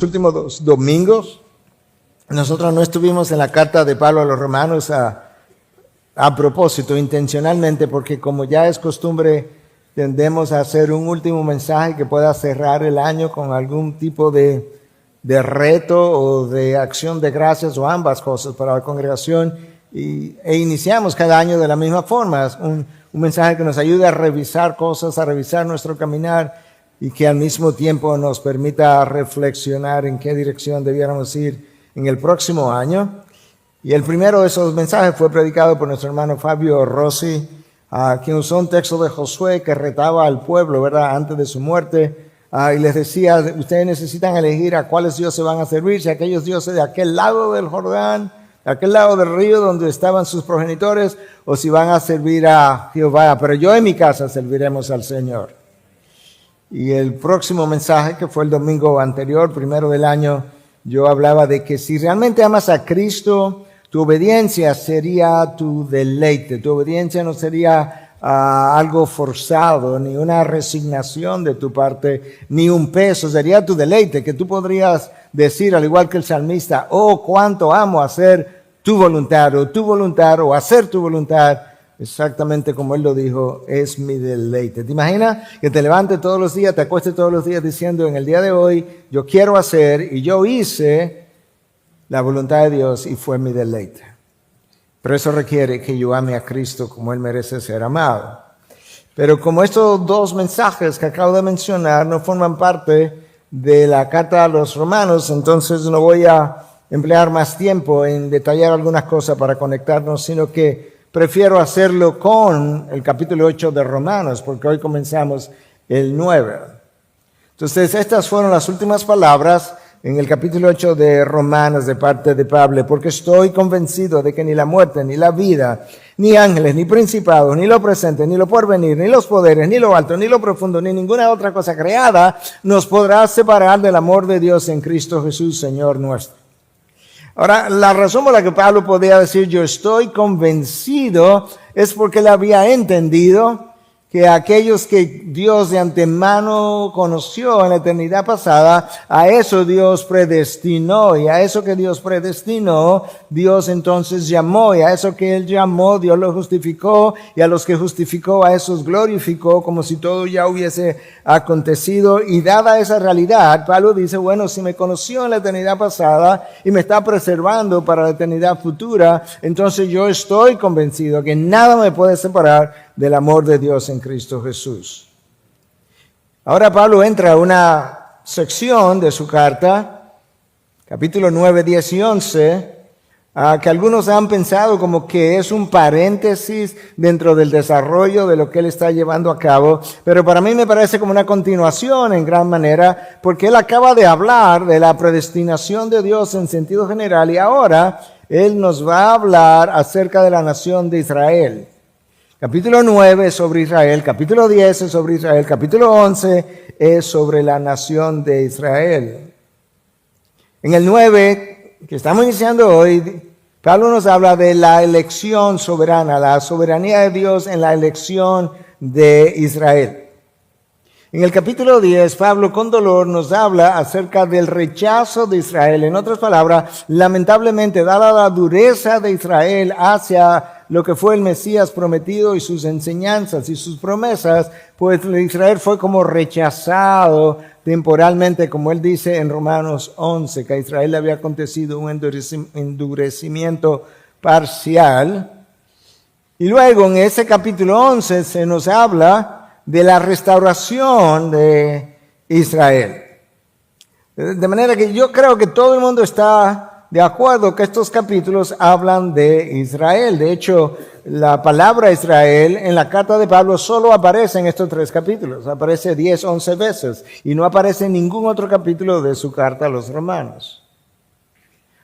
Últimos dos domingos, nosotros no estuvimos en la carta de Pablo a los romanos a propósito, intencionalmente, porque como ya es costumbre, tendemos a hacer un último mensaje que pueda cerrar el año con algún tipo de reto o de acción de gracias o ambas cosas para la congregación e iniciamos cada año de la misma forma, un mensaje que nos ayude a revisar cosas, a revisar nuestro caminar y que al mismo tiempo nos permita reflexionar en qué dirección debiéramos ir en el próximo año. Y el primero de esos mensajes fue predicado por nuestro hermano Fabio Rossi, quien usó un texto de Josué que retaba al pueblo, ¿verdad?, antes de su muerte, y les decía, ustedes necesitan elegir a cuáles dioses van a servir, si aquellos dioses de aquel lado del Jordán, de aquel lado del río donde estaban sus progenitores, o si van a servir a Jehová, pero yo en mi casa serviremos al Señor. Y el próximo mensaje, que fue el domingo anterior, primero del año, yo hablaba de que si realmente amas a Cristo, tu obediencia sería tu deleite. Tu obediencia no sería algo forzado, ni una resignación de tu parte, ni un peso. Sería tu deleite, que tú podrías decir, al igual que el salmista, oh, cuánto amo hacer tu voluntad, o hacer tu voluntad. Exactamente como él lo dijo, es mi deleite. ¿Te imaginas que te levantes todos los días, te acuestes todos los días diciendo, en el día de hoy yo quiero hacer y yo hice la voluntad de Dios y fue mi deleite? Pero eso requiere que yo ame a Cristo como Él merece ser amado. Pero como estos dos mensajes que acabo de mencionar no forman parte de la carta a los romanos, entonces no voy a emplear más tiempo en detallar algunas cosas para conectarnos, sino que prefiero hacerlo con el capítulo 8 de Romanos, porque hoy comenzamos el 9. Entonces, estas fueron las últimas palabras en el capítulo 8 de Romanos de parte de Pablo, porque estoy convencido de que ni la muerte, ni la vida, ni ángeles, ni principados, ni lo presente, ni lo porvenir, ni los poderes, ni lo alto, ni lo profundo, ni ninguna otra cosa creada nos podrá separar del amor de Dios en Cristo Jesús, Señor nuestro. Ahora, la razón por la que Pablo podía decir yo estoy convencido es porque él había entendido que aquellos que Dios de antemano conoció en la eternidad pasada, a eso Dios predestinó, y a eso que Dios predestinó, Dios entonces llamó, y a eso que Él llamó, Dios lo justificó, y a los que justificó, a esos glorificó, como si todo ya hubiese acontecido. Y dada esa realidad, Pablo dice, bueno, si me conoció en la eternidad pasada y me está preservando para la eternidad futura, entonces yo estoy convencido que nada me puede separar del amor de Dios en Cristo Jesús. Ahora Pablo entra a una sección de su carta, capítulo 9, 10 y 11, que algunos han pensado como que es un paréntesis dentro del desarrollo de lo que él está llevando a cabo, pero para mí me parece como una continuación en gran manera, porque él acaba de hablar de la predestinación de Dios en sentido general y ahora él nos va a hablar acerca de la nación de Israel. Capítulo 9 es sobre Israel, capítulo 10 es sobre Israel, capítulo 11 es sobre la nación de Israel. En el 9, que estamos iniciando hoy, Pablo nos habla de la elección soberana, la soberanía de Dios en la elección de Israel. En el capítulo 10, Pablo con dolor nos habla acerca del rechazo de Israel. En otras palabras, lamentablemente, dada la dureza de Israel hacia lo que fue el Mesías prometido y sus enseñanzas y sus promesas, pues Israel fue como rechazado temporalmente, como él dice en Romanos 11, que a Israel le había acontecido un endurecimiento parcial. Y luego en ese capítulo 11 se nos habla de la restauración de Israel. De manera que yo creo que todo el mundo está de acuerdo que estos capítulos hablan de Israel. De hecho, la palabra Israel en la carta de Pablo solo aparece en estos 3 capítulos. Aparece 10, 11 veces y no aparece en ningún otro capítulo de su carta a los romanos.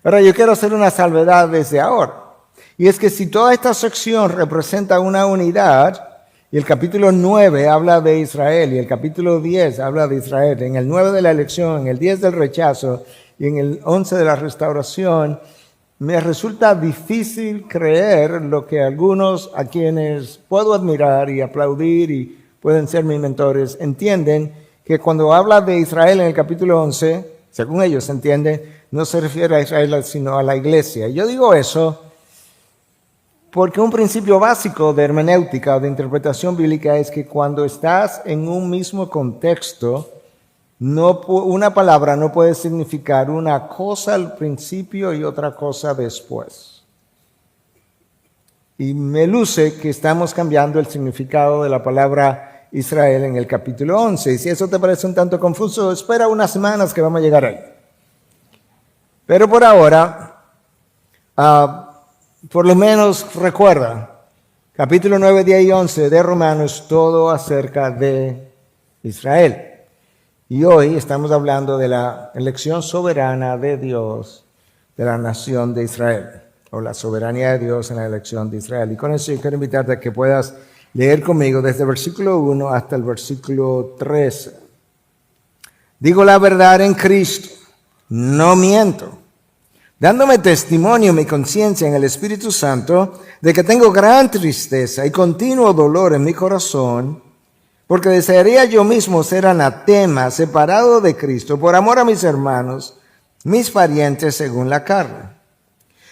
Ahora yo quiero hacer una salvedad desde ahora. Y es que si toda esta sección representa una unidad, y el capítulo 9 habla de Israel y el capítulo 10 habla de Israel, en el 9 de la elección, en el 10 del rechazo y en el 11 de la restauración, me resulta difícil creer lo que algunos a quienes puedo admirar y aplaudir y pueden ser mis mentores entienden, que cuando habla de Israel en el capítulo 11, según ellos entienden, no se refiere a Israel sino a la iglesia. Yo digo eso porque un principio básico de hermenéutica o de interpretación bíblica es que cuando estás en un mismo contexto, una palabra no puede significar una cosa al principio y otra cosa después. Y me luce que estamos cambiando el significado de la palabra Israel en el capítulo 11. Y si eso te parece un tanto confuso, espera unas semanas que vamos a llegar ahí. Pero por ahora, por lo menos recuerda, capítulo 9, 10 y 11 de Romanos, todo acerca de Israel. Y hoy estamos hablando de la elección soberana de Dios de la nación de Israel, o la soberanía de Dios en la elección de Israel. Y con eso yo quiero invitarte a que puedas leer conmigo desde el versículo 1 hasta el versículo 13. Digo la verdad en Cristo, no miento, dándome testimonio mi conciencia en el Espíritu Santo de que tengo gran tristeza y continuo dolor en mi corazón, porque desearía yo mismo ser anatema, separado de Cristo, por amor a mis hermanos, mis parientes según la carne.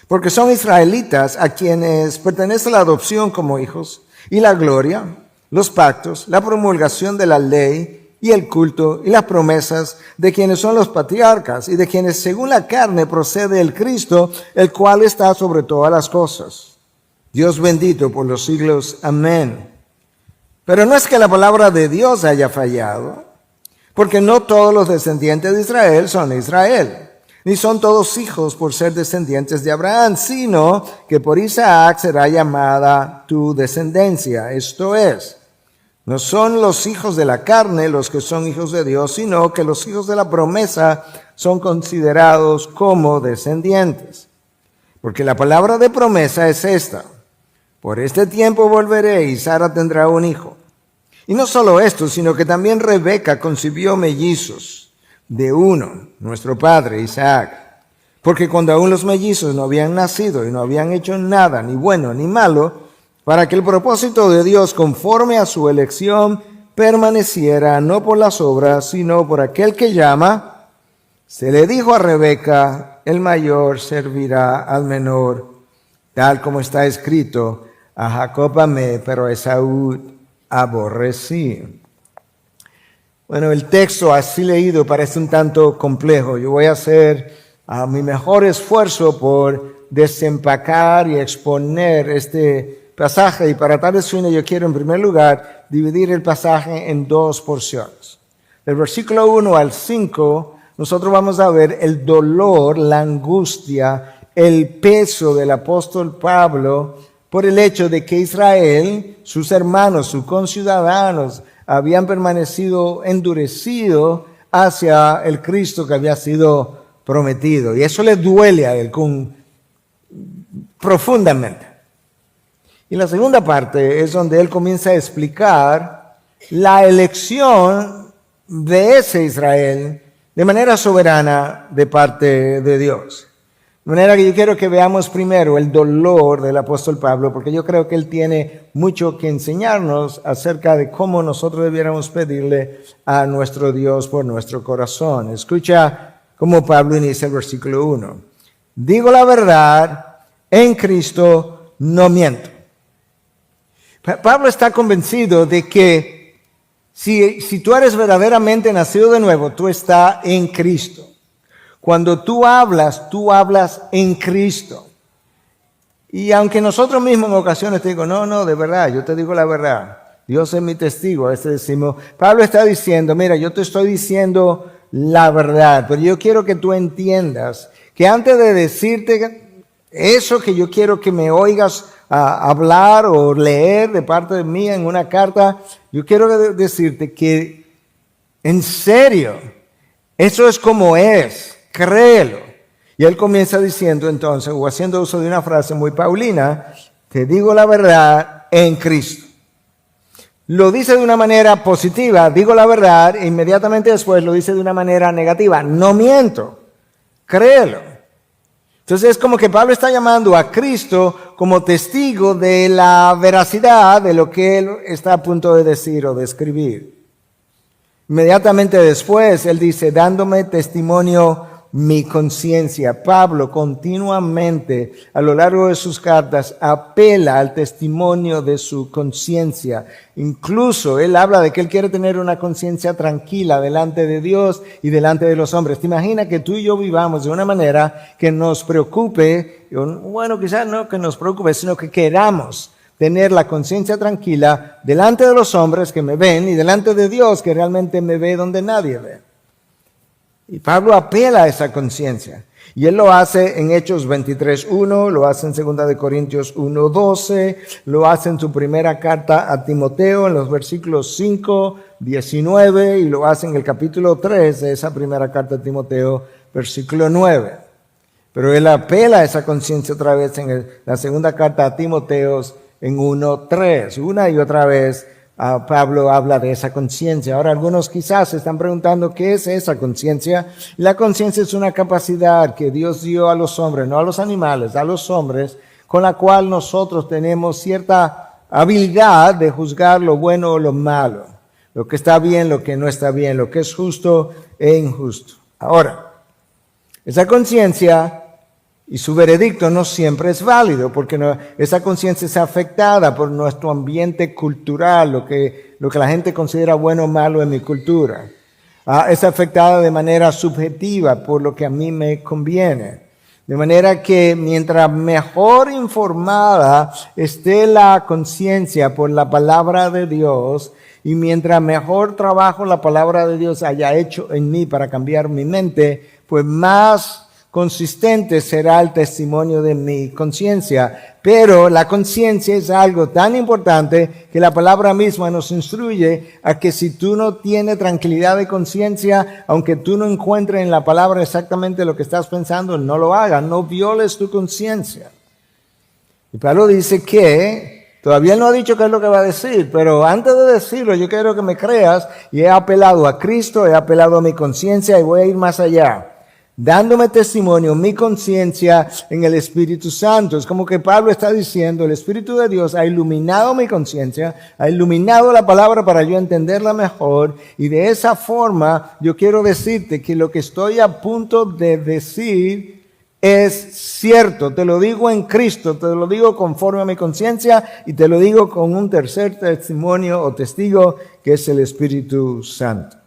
Porque son israelitas a quienes pertenece la adopción como hijos, y la gloria, los pactos, la promulgación de la ley, y el culto, y las promesas de quienes son los patriarcas, y de quienes según la carne procede el Cristo, el cual está sobre todas las cosas. Dios bendito por los siglos. Amén. Pero no es que la palabra de Dios haya fallado, porque no todos los descendientes de Israel son de Israel, ni son todos hijos por ser descendientes de Abraham, sino que por Isaac será llamada tu descendencia. Esto es, no son los hijos de la carne los que son hijos de Dios, sino que los hijos de la promesa son considerados como descendientes. Porque la palabra de promesa es esta: por este tiempo volveré y Sara tendrá un hijo. Y no solo esto, sino que también Rebeca concibió mellizos de uno, nuestro padre Isaac. Porque cuando aún los mellizos no habían nacido y no habían hecho nada, ni bueno ni malo, para que el propósito de Dios conforme a su elección permaneciera no por las obras, sino por aquel que llama, se le dijo a Rebeca, el mayor servirá al menor, tal como está escrito, a Jacob amé, pero a Esaú aborrecí. Bueno, el texto así leído parece un tanto complejo. Yo voy a hacer mi mejor esfuerzo por desempacar y exponer este pasaje. Y para tal fin yo quiero en primer lugar dividir el pasaje en dos porciones. Del versículo 1 al 5 nosotros vamos a ver el dolor, la angustia, el peso del apóstol Pablo por el hecho de que Israel, sus hermanos, sus conciudadanos, habían permanecido endurecidos hacia el Cristo que había sido prometido. Y eso le duele a él profundamente. Y la segunda parte es donde él comienza a explicar la elección de ese Israel de manera soberana de parte de Dios. De manera que yo quiero que veamos primero el dolor del apóstol Pablo, porque yo creo que él tiene mucho que enseñarnos acerca de cómo nosotros debiéramos pedirle a nuestro Dios por nuestro corazón. Escucha cómo Pablo inicia el versículo 1. Digo la verdad, en Cristo no miento. Pablo está convencido de que si tú eres verdaderamente nacido de nuevo, tú estás en Cristo. Cuando tú hablas en Cristo. Y aunque nosotros mismos en ocasiones te digo, no, de verdad, yo te digo la verdad. Dios es mi testigo. A veces decimos, Pablo está diciendo, mira, yo te estoy diciendo la verdad, pero yo quiero que tú entiendas que antes de decirte eso que yo quiero que me oigas hablar o leer de parte de mí en una carta, yo quiero decirte que en serio, eso es como es. Créelo. Y él comienza diciendo entonces, o haciendo uso de una frase muy paulina, te digo la verdad en Cristo. Lo dice de una manera positiva, digo la verdad, e inmediatamente después lo dice de una manera negativa, no miento, créelo. Entonces es como que Pablo está llamando a Cristo como testigo de la veracidad de lo que él está a punto de decir o de escribir. Inmediatamente después, él dice, dándome testimonio mi conciencia. Pablo continuamente a lo largo de sus cartas apela al testimonio de su conciencia. Incluso él habla de que él quiere tener una conciencia tranquila delante de Dios y delante de los hombres. ¿Te imaginas que tú y yo vivamos de una manera que nos preocupe? Bueno, quizás no que nos preocupe, sino que queramos tener la conciencia tranquila delante de los hombres que me ven y delante de Dios que realmente me ve donde nadie ve. Y Pablo apela a esa conciencia. Y él lo hace en Hechos 23:1, lo hace en 2 Corintios 1:12, lo hace en su primera carta a Timoteo en los versículos 5, 19 y lo hace en el capítulo 3 de esa primera carta a Timoteo, versículo 9. Pero él apela a esa conciencia otra vez en la segunda carta a Timoteo en 1:3. Una y otra vez Pablo habla de esa conciencia. Ahora algunos quizás se están preguntando qué es esa conciencia. La conciencia es una capacidad que Dios dio a los hombres, no a los animales, a los hombres, con la cual nosotros tenemos cierta habilidad de juzgar lo bueno o lo malo, lo que está bien, lo que no está bien, lo que es justo e injusto. Ahora, esa conciencia y su veredicto no siempre es válido, porque esa conciencia es afectada por nuestro ambiente cultural, lo que la gente considera bueno o malo en mi cultura. Es afectada de manera subjetiva por lo que a mí me conviene. De manera que mientras mejor informada esté la conciencia por la palabra de Dios, y mientras mejor trabajo la palabra de Dios haya hecho en mí para cambiar mi mente, pues más consistente será el testimonio de mi conciencia. Pero la conciencia es algo tan importante que la palabra misma nos instruye a que si tú no tienes tranquilidad de conciencia, aunque tú no encuentres en la palabra exactamente lo que estás pensando, no lo hagas, no violes tu conciencia. Y Pablo dice que todavía no ha dicho qué es lo que va a decir, pero antes de decirlo yo quiero que me creas, y he apelado a Cristo, he apelado a mi conciencia y voy a ir más allá. Dándome testimonio, mi conciencia en el Espíritu Santo. Es como que Pablo está diciendo, el Espíritu de Dios ha iluminado mi conciencia, ha iluminado la palabra para yo entenderla mejor. Y de esa forma yo quiero decirte que lo que estoy a punto de decir es cierto. Te lo digo en Cristo, te lo digo conforme a mi conciencia y te lo digo con un tercer testimonio o testigo que es el Espíritu Santo.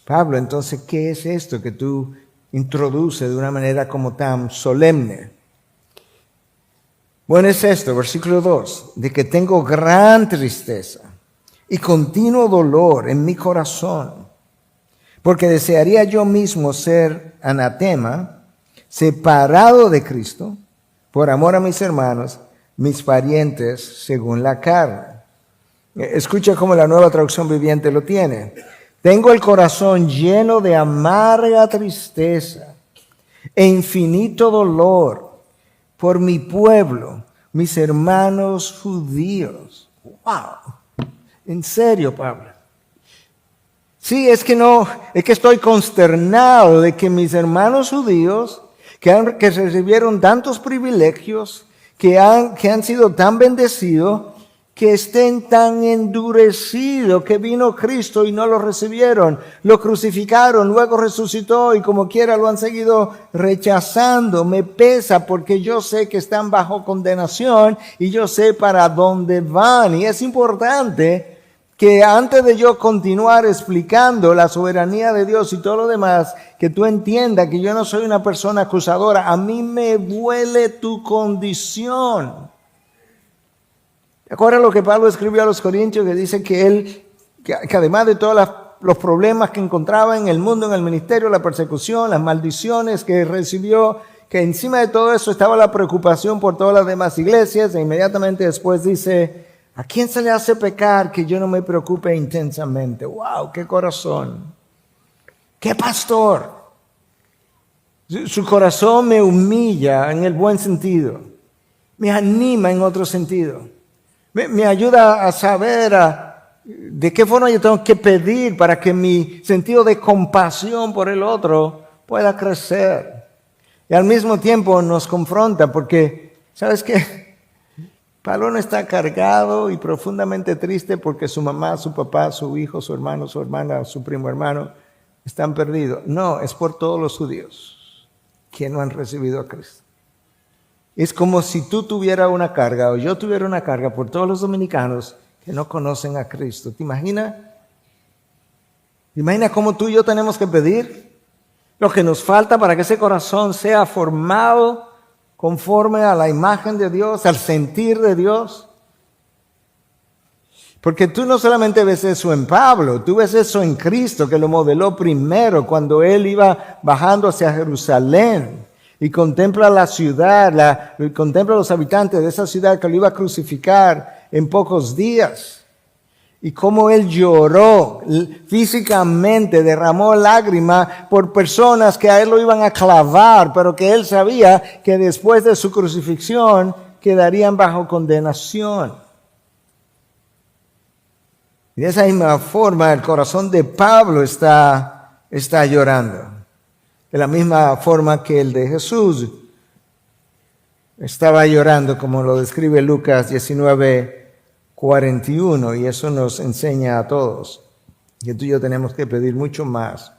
Pablo, entonces, ¿qué es esto que tú introduces de una manera como tan solemne? Bueno, es esto, versículo 2, de que tengo gran tristeza y continuo dolor en mi corazón, porque desearía yo mismo ser anatema, separado de Cristo, por amor a mis hermanos, mis parientes según la carne. Escucha cómo la Nueva Traducción Viviente lo tiene. Tengo el corazón lleno de amarga tristeza e infinito dolor por mi pueblo, mis hermanos judíos. ¡Wow! En serio, Pablo. Sí, es que estoy consternado de que mis hermanos judíos, que recibieron tantos privilegios, que han sido tan bendecidos, que estén tan endurecidos, que vino Cristo y no lo recibieron, lo crucificaron, luego resucitó y como quiera lo han seguido rechazando. Me pesa porque yo sé que están bajo condenación y yo sé para dónde van. Y es importante que antes de yo continuar explicando la soberanía de Dios y todo lo demás, que tú entiendas que yo no soy una persona acusadora. A mí me duele tu condición. ¿Te acuerdas lo que Pablo escribió a los Corintios? Que dice que además de todos los problemas que encontraba en el mundo, en el ministerio, la persecución, las maldiciones que recibió, que encima de todo eso estaba la preocupación por todas las demás iglesias, e inmediatamente después dice, ¿a quién se le hace pecar que yo no me preocupe intensamente? ¡Wow! ¡Qué corazón! ¡Qué pastor! Su corazón me humilla en el buen sentido, me anima en otro sentido. Me ayuda a saber de qué forma yo tengo que pedir para que mi sentido de compasión por el otro pueda crecer. Y al mismo tiempo nos confronta porque, ¿sabes qué? Pablo no está cargado y profundamente triste porque su mamá, su papá, su hijo, su hermano, su hermana, su primo hermano están perdidos. No, es por todos los judíos que no han recibido a Cristo. Es como si tú tuvieras una carga o yo tuviera una carga por todos los dominicanos que no conocen a Cristo. ¿Te imaginas? ¿Te imaginas cómo tú y yo tenemos que pedir lo que nos falta para que ese corazón sea formado conforme a la imagen de Dios, al sentir de Dios? Porque tú no solamente ves eso en Pablo, tú ves eso en Cristo, que lo modeló primero cuando Él iba bajando hacia Jerusalén y contempla la ciudad, contempla a los habitantes de esa ciudad que lo iba a crucificar en pocos días. Y cómo Él lloró físicamente, derramó lágrimas por personas que a Él lo iban a clavar, pero que Él sabía que después de su crucifixión quedarían bajo condenación. Y de esa misma forma el corazón de Pablo está llorando. De la misma forma que el de Jesús estaba llorando, como lo describe Lucas 19:41, y eso nos enseña a todos que tú y yo tenemos que pedir mucho más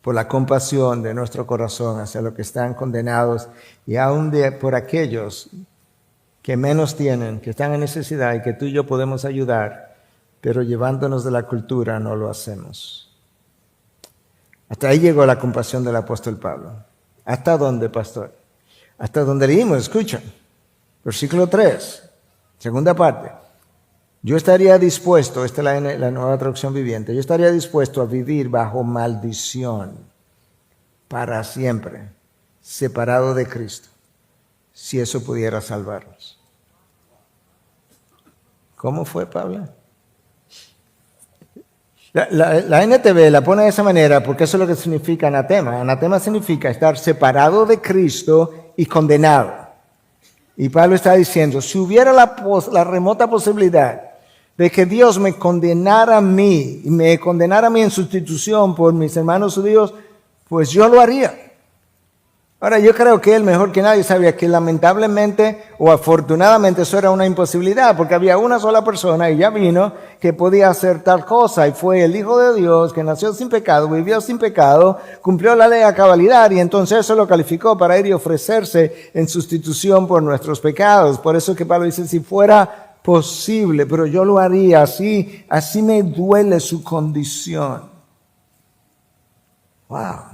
por la compasión de nuestro corazón hacia los que están condenados y aún por aquellos que menos tienen, que están en necesidad y que tú y yo podemos ayudar, pero llevándonos de la cultura no lo hacemos. Hasta ahí llegó la compasión del apóstol Pablo. ¿Hasta dónde, pastor? Hasta donde leímos, escucha. Versículo 3. Segunda parte. Yo estaría dispuesto, esta es la nueva traducción viviente, yo estaría dispuesto a vivir bajo maldición para siempre, separado de Cristo, si eso pudiera salvarnos. ¿Cómo fue, Pablo? La NTV la pone de esa manera porque eso es lo que significa anatema. Anatema significa estar separado de Cristo y condenado. Y Pablo está diciendo, si hubiera la remota posibilidad de que Dios me condenara a mí, y me condenara a mí en sustitución por mis hermanos judíos, pues yo lo haría. Ahora, yo creo que él mejor que nadie sabía que lamentablemente o afortunadamente eso era una imposibilidad, porque había una sola persona y ya vino que podía hacer tal cosa, y fue el Hijo de Dios que nació sin pecado, vivió sin pecado, cumplió la ley a cabalidad, y entonces eso lo calificó para ir y ofrecerse en sustitución por nuestros pecados. Por eso que Pablo dice, si fuera posible, pero yo lo haría, así me duele su condición. Wow.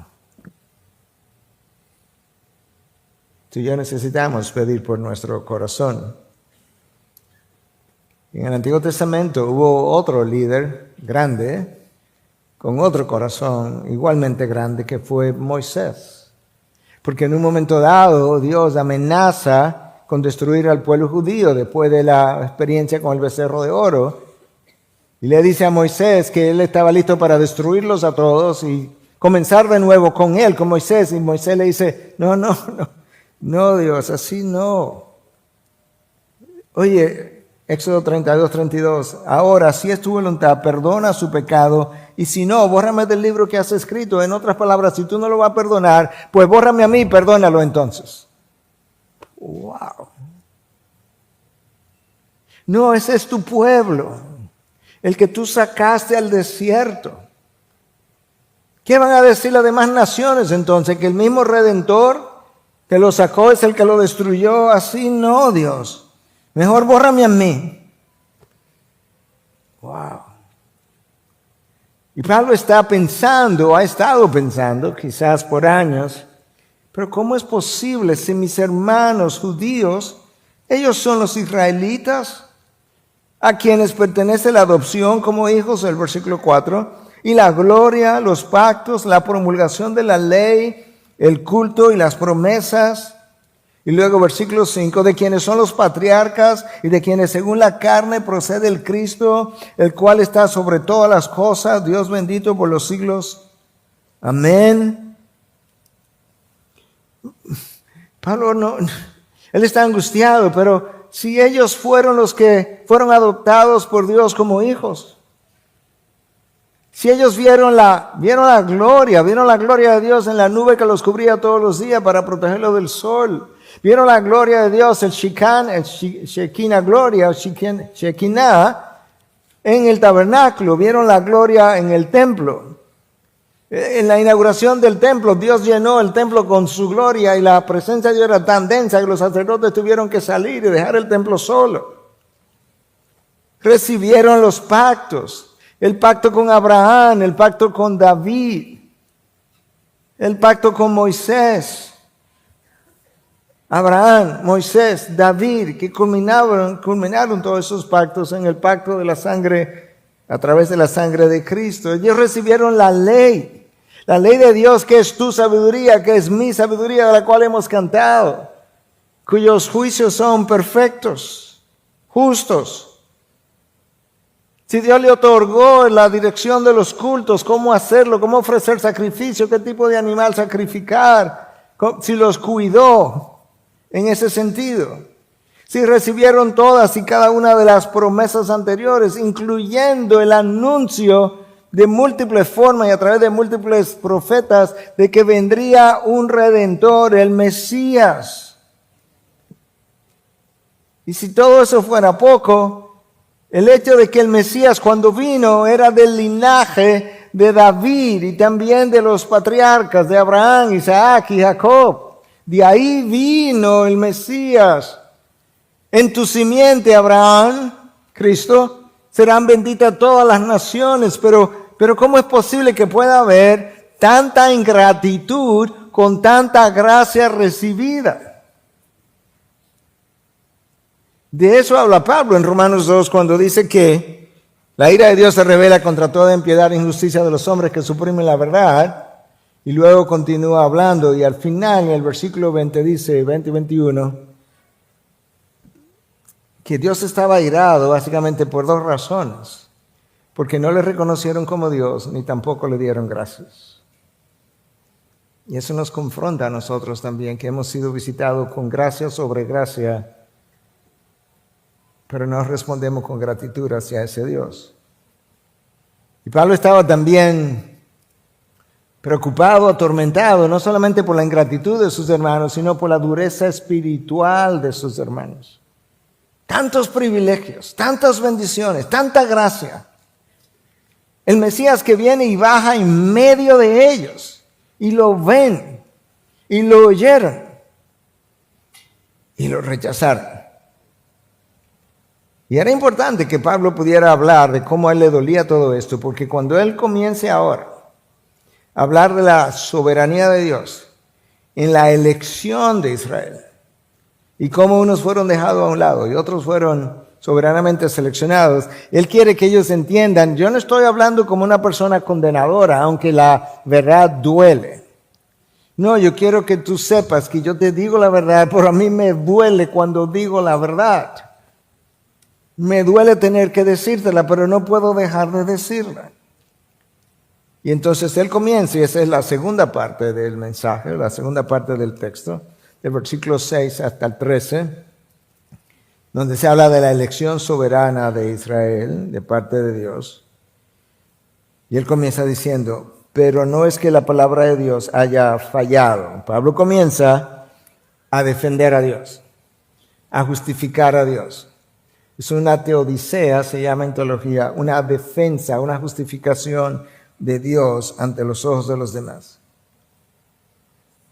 Tú y yo necesitamos pedir por nuestro corazón. En el Antiguo Testamento hubo otro líder grande, con otro corazón igualmente grande, que fue Moisés. Porque en un momento dado Dios amenaza con destruir al pueblo judío después de la experiencia con el becerro de oro. Y le dice a Moisés que él estaba listo para destruirlos a todos y comenzar de nuevo con él, con Moisés. Y Moisés le dice, no, Dios, así no. Oye, Éxodo 32:32. Ahora, si es tu voluntad, perdona su pecado. Y si no, bórrame del libro que has escrito. En otras palabras, si tú no lo vas a perdonar, pues bórrame a mí y perdónalo entonces. Wow. No, ese es tu pueblo, el que tú sacaste al desierto. ¿Qué van a decir las demás naciones entonces? ¿Que el mismo Redentor que lo sacó es el que lo destruyó? Así no, Dios. Mejor bórrame a mí. Wow. Y Pablo está pensando, ha estado pensando, quizás por años, pero ¿cómo es posible si mis hermanos judíos, ellos son los israelitas, a quienes pertenece la adopción como hijos, el versículo 4, y la gloria, los pactos, la promulgación de la ley, el culto y las promesas? Y luego versículo 5, de quienes son los patriarcas y de quienes según la carne procede el Cristo, el cual está sobre todas las cosas, Dios bendito por los siglos. Amén. Pablo él está angustiado, pero si ellos fueron los que fueron adoptados por Dios como hijos, si ellos vieron la gloria de Dios en la nube que los cubría todos los días para protegerlos del sol, Vieron la gloria de Dios, el Shekinah gloria, Shekinah, en el tabernáculo. Vieron la gloria en el templo. En la inauguración del templo, Dios llenó el templo con su gloria y la presencia de Dios era tan densa que los sacerdotes tuvieron que salir y dejar el templo solo. Recibieron los pactos, el pacto con Abraham, el pacto con David, el pacto con Moisés. Abraham, Moisés, David, que culminaron todos esos pactos en el pacto de la sangre, a través de la sangre de Cristo. Ellos recibieron la ley de Dios, que es tu sabiduría, que es mi sabiduría, de la cual hemos cantado, cuyos juicios son perfectos, justos. Si Dios le otorgó la dirección de los cultos, cómo hacerlo, cómo ofrecer sacrificio, qué tipo de animal sacrificar, si los cuidó en ese sentido. Si recibieron todas y cada una de las promesas anteriores, incluyendo el anuncio de múltiples formas y a través de múltiples profetas de que vendría un Redentor, el Mesías. Y si todo eso fuera poco, el hecho de que el Mesías cuando vino era del linaje de David y también de los patriarcas de Abraham, Isaac y Jacob. De ahí vino el Mesías. En tu simiente, Abraham, Cristo, serán benditas todas las naciones, pero ¿cómo es posible que pueda haber tanta ingratitud con tanta gracia recibida? De eso habla Pablo en Romanos 2 cuando dice que la ira de Dios se revela contra toda impiedad e injusticia de los hombres que suprimen la verdad. Y luego continúa hablando y al final en el versículo 20 dice, 20 y 21, que Dios estaba airado básicamente por dos razones. Porque no le reconocieron como Dios, ni tampoco le dieron gracias. Y eso nos confronta a nosotros también, que hemos sido visitados con gracia sobre gracia, pero no respondemos con gratitud hacia ese Dios. Y Pablo estaba también preocupado, atormentado, no solamente por la ingratitud de sus hermanos, sino por la dureza espiritual de sus hermanos. Tantos privilegios, tantas bendiciones, tanta gracia. El Mesías que viene y baja en medio de ellos, y lo ven, y lo oyeron, y lo rechazaron. Y era importante que Pablo pudiera hablar de cómo a él le dolía todo esto, porque cuando él comience ahora a hablar de la soberanía de Dios en la elección de Israel, y cómo unos fueron dejados a un lado y otros fueron soberanamente seleccionados, él quiere que ellos entiendan, yo no estoy hablando como una persona condenadora, aunque la verdad duele. No, yo quiero que tú sepas que yo te digo la verdad, pero a mí me duele cuando digo la verdad. Me duele tener que decírtela, pero no puedo dejar de decirla. Y entonces él comienza, y esa es la segunda parte del mensaje, la segunda parte del texto, del versículo 6 hasta el 13, donde se habla de la elección soberana de Israel de parte de Dios. Y él comienza diciendo, pero no es que la palabra de Dios haya fallado. Pablo comienza a defender a Dios, a justificar a Dios. Es una teodicea, se llama en teología, una defensa, una justificación de Dios ante los ojos de los demás.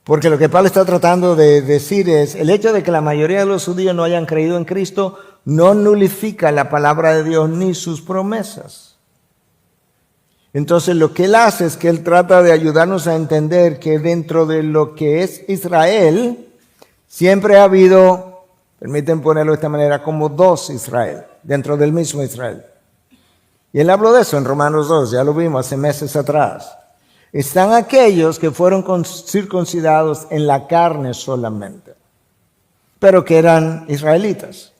Porque lo que Pablo está tratando de decir es, el hecho de que la mayoría de los judíos no hayan creído en Cristo no nulifica la palabra de Dios ni sus promesas. Entonces lo que él hace es que él trata de ayudarnos a entender que dentro de lo que es Israel, siempre ha habido, permiten ponerlo de esta manera, como dos Israel, dentro del mismo Israel. Y él habló de eso en Romanos 2, ya lo vimos hace meses atrás. Están aquellos que fueron circuncidados en la carne solamente, pero que eran israelitas.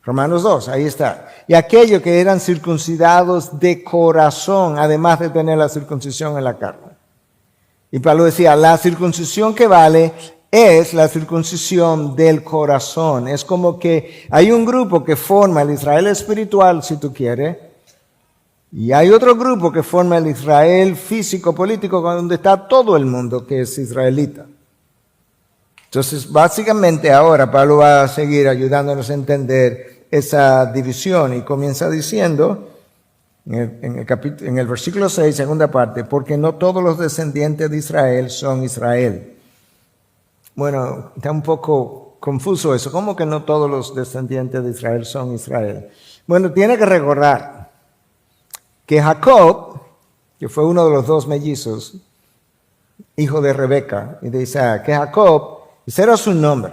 Romanos 2, ahí está. Y aquellos que eran circuncidados de corazón, además de tener la circuncisión en la carne. Y Pablo decía, la circuncisión que vale es la circuncisión del corazón. Es como que hay un grupo que forma el Israel espiritual, si tú quieres, y hay otro grupo que forma el Israel físico, político, donde está todo el mundo que es israelita. Entonces, básicamente ahora Pablo va a seguir ayudándonos a entender esa división y comienza diciendo en el versículo 6, segunda parte, porque no todos los descendientes de Israel son Israel. Bueno, está un poco confuso eso. ¿Cómo que no todos los descendientes de Israel son Israel? Bueno, tiene que recordar que Jacob, que fue uno de los dos mellizos, hijo de Rebeca y de Isaac, que Jacob, ese era su nombre.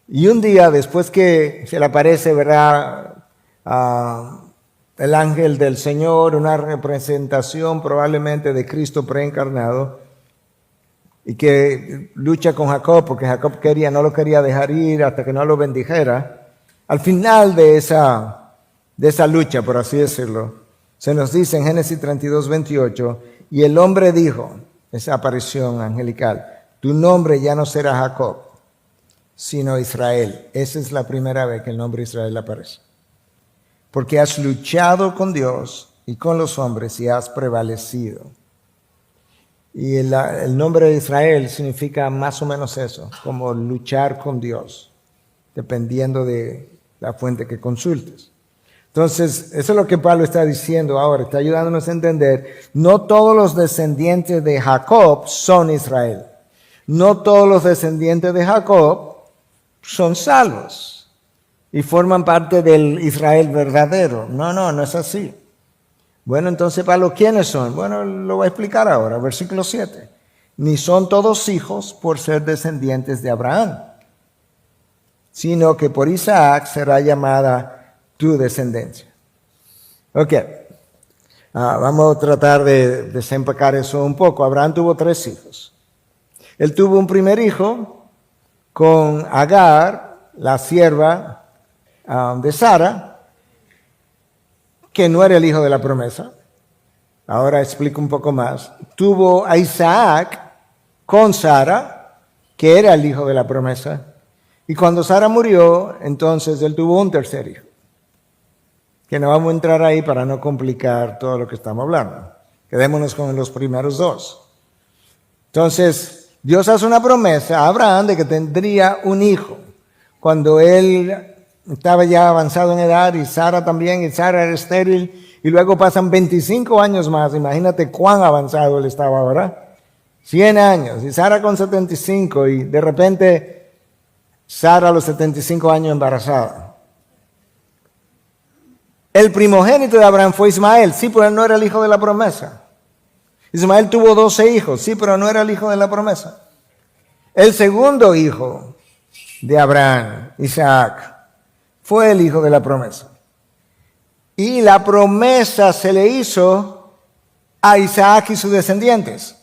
Y un día, después que se le aparece, ¿verdad?, el ángel del Señor, una representación probablemente de Cristo preencarnado, y que lucha con Jacob, porque Jacob no lo quería dejar ir hasta que no lo bendijera. Al final de esa lucha, por así decirlo, se nos dice en Génesis 32, 28, y el hombre dijo, esa aparición angelical, tu nombre ya no será Jacob, sino Israel. Esa es la primera vez que el nombre Israel aparece. Porque has luchado con Dios y con los hombres y has prevalecido. Y el nombre de Israel significa más o menos eso, como luchar con Dios, dependiendo de la fuente que consultes. Entonces, eso es lo que Pablo está diciendo ahora, está ayudándonos a entender, no todos los descendientes de Jacob son Israel. No todos los descendientes de Jacob son salvos y forman parte del Israel verdadero. No es así. Bueno, entonces, Pablo, ¿quiénes son? Bueno, lo voy a explicar ahora, versículo 7. Ni son todos hijos por ser descendientes de Abraham, sino que por Isaac será llamada tu descendencia. Ok, vamos a tratar de desempacar eso un poco. Abraham tuvo 3 hijos. Él tuvo un primer hijo con Agar, la sierva de Sara, que no era el hijo de la promesa. Ahora explico un poco más. Tuvo a Isaac con Sara, que era el hijo de la promesa. Y cuando Sara murió, entonces él tuvo un tercer hijo. Que no vamos a entrar ahí para no complicar todo lo que estamos hablando. Quedémonos con los primeros 2. Entonces, Dios hace una promesa a Abraham de que tendría un hijo. Cuando él estaba ya avanzado en edad y Sara también, y Sara era estéril, y luego pasan 25 años más, imagínate cuán avanzado él estaba ahora, 100 años, y Sara con 75, y de repente Sara a los 75 años embarazada. El primogénito de Abraham fue Ismael, sí, pero él no era el hijo de la promesa. Ismael tuvo 12 hijos, sí, pero no era el hijo de la promesa. El segundo hijo de Abraham, Isaac, fue el hijo de la promesa. Y la promesa se le hizo a Isaac y sus descendientes,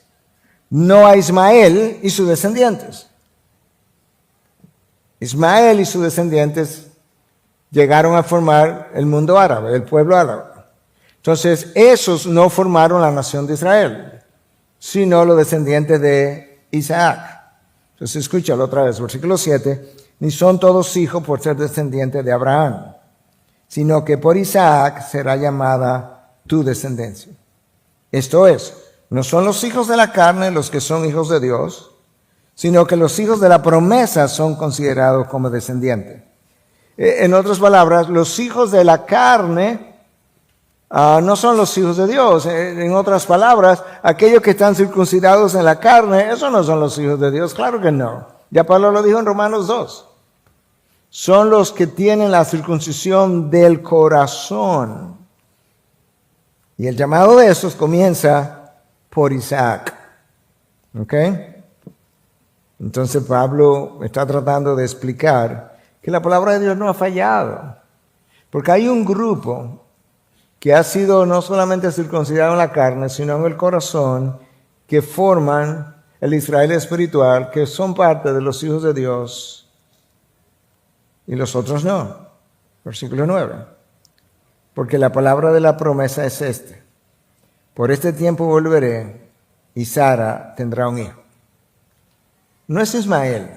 no a Ismael y sus descendientes. Ismael y sus descendientes llegaron a formar el mundo árabe, el pueblo árabe. Entonces, esos no formaron la nación de Israel, sino los descendientes de Isaac. Entonces, escúchalo otra vez, versículo 7. Ni son todos hijos por ser descendientes de Abraham, sino que por Isaac será llamada tu descendencia. Esto es, no son los hijos de la carne los que son hijos de Dios, sino que los hijos de la promesa son considerados como descendientes. En otras palabras, los hijos de la carne no son los hijos de Dios. En otras palabras, aquellos que están circuncidados en la carne, esos no son los hijos de Dios. Claro que no. Ya Pablo lo dijo en Romanos 2. Son los que tienen la circuncisión del corazón. Y el llamado de esos comienza por Isaac. ¿Ok? Entonces Pablo está tratando de explicar que la palabra de Dios no ha fallado. Porque hay un grupo que ha sido no solamente circuncidado en la carne, sino en el corazón, que forman el Israel espiritual, que son parte de los hijos de Dios, y los otros no. Versículo 9. Porque la palabra de la promesa es este: por este tiempo volveré, y Sara tendrá un hijo. No es Ismael,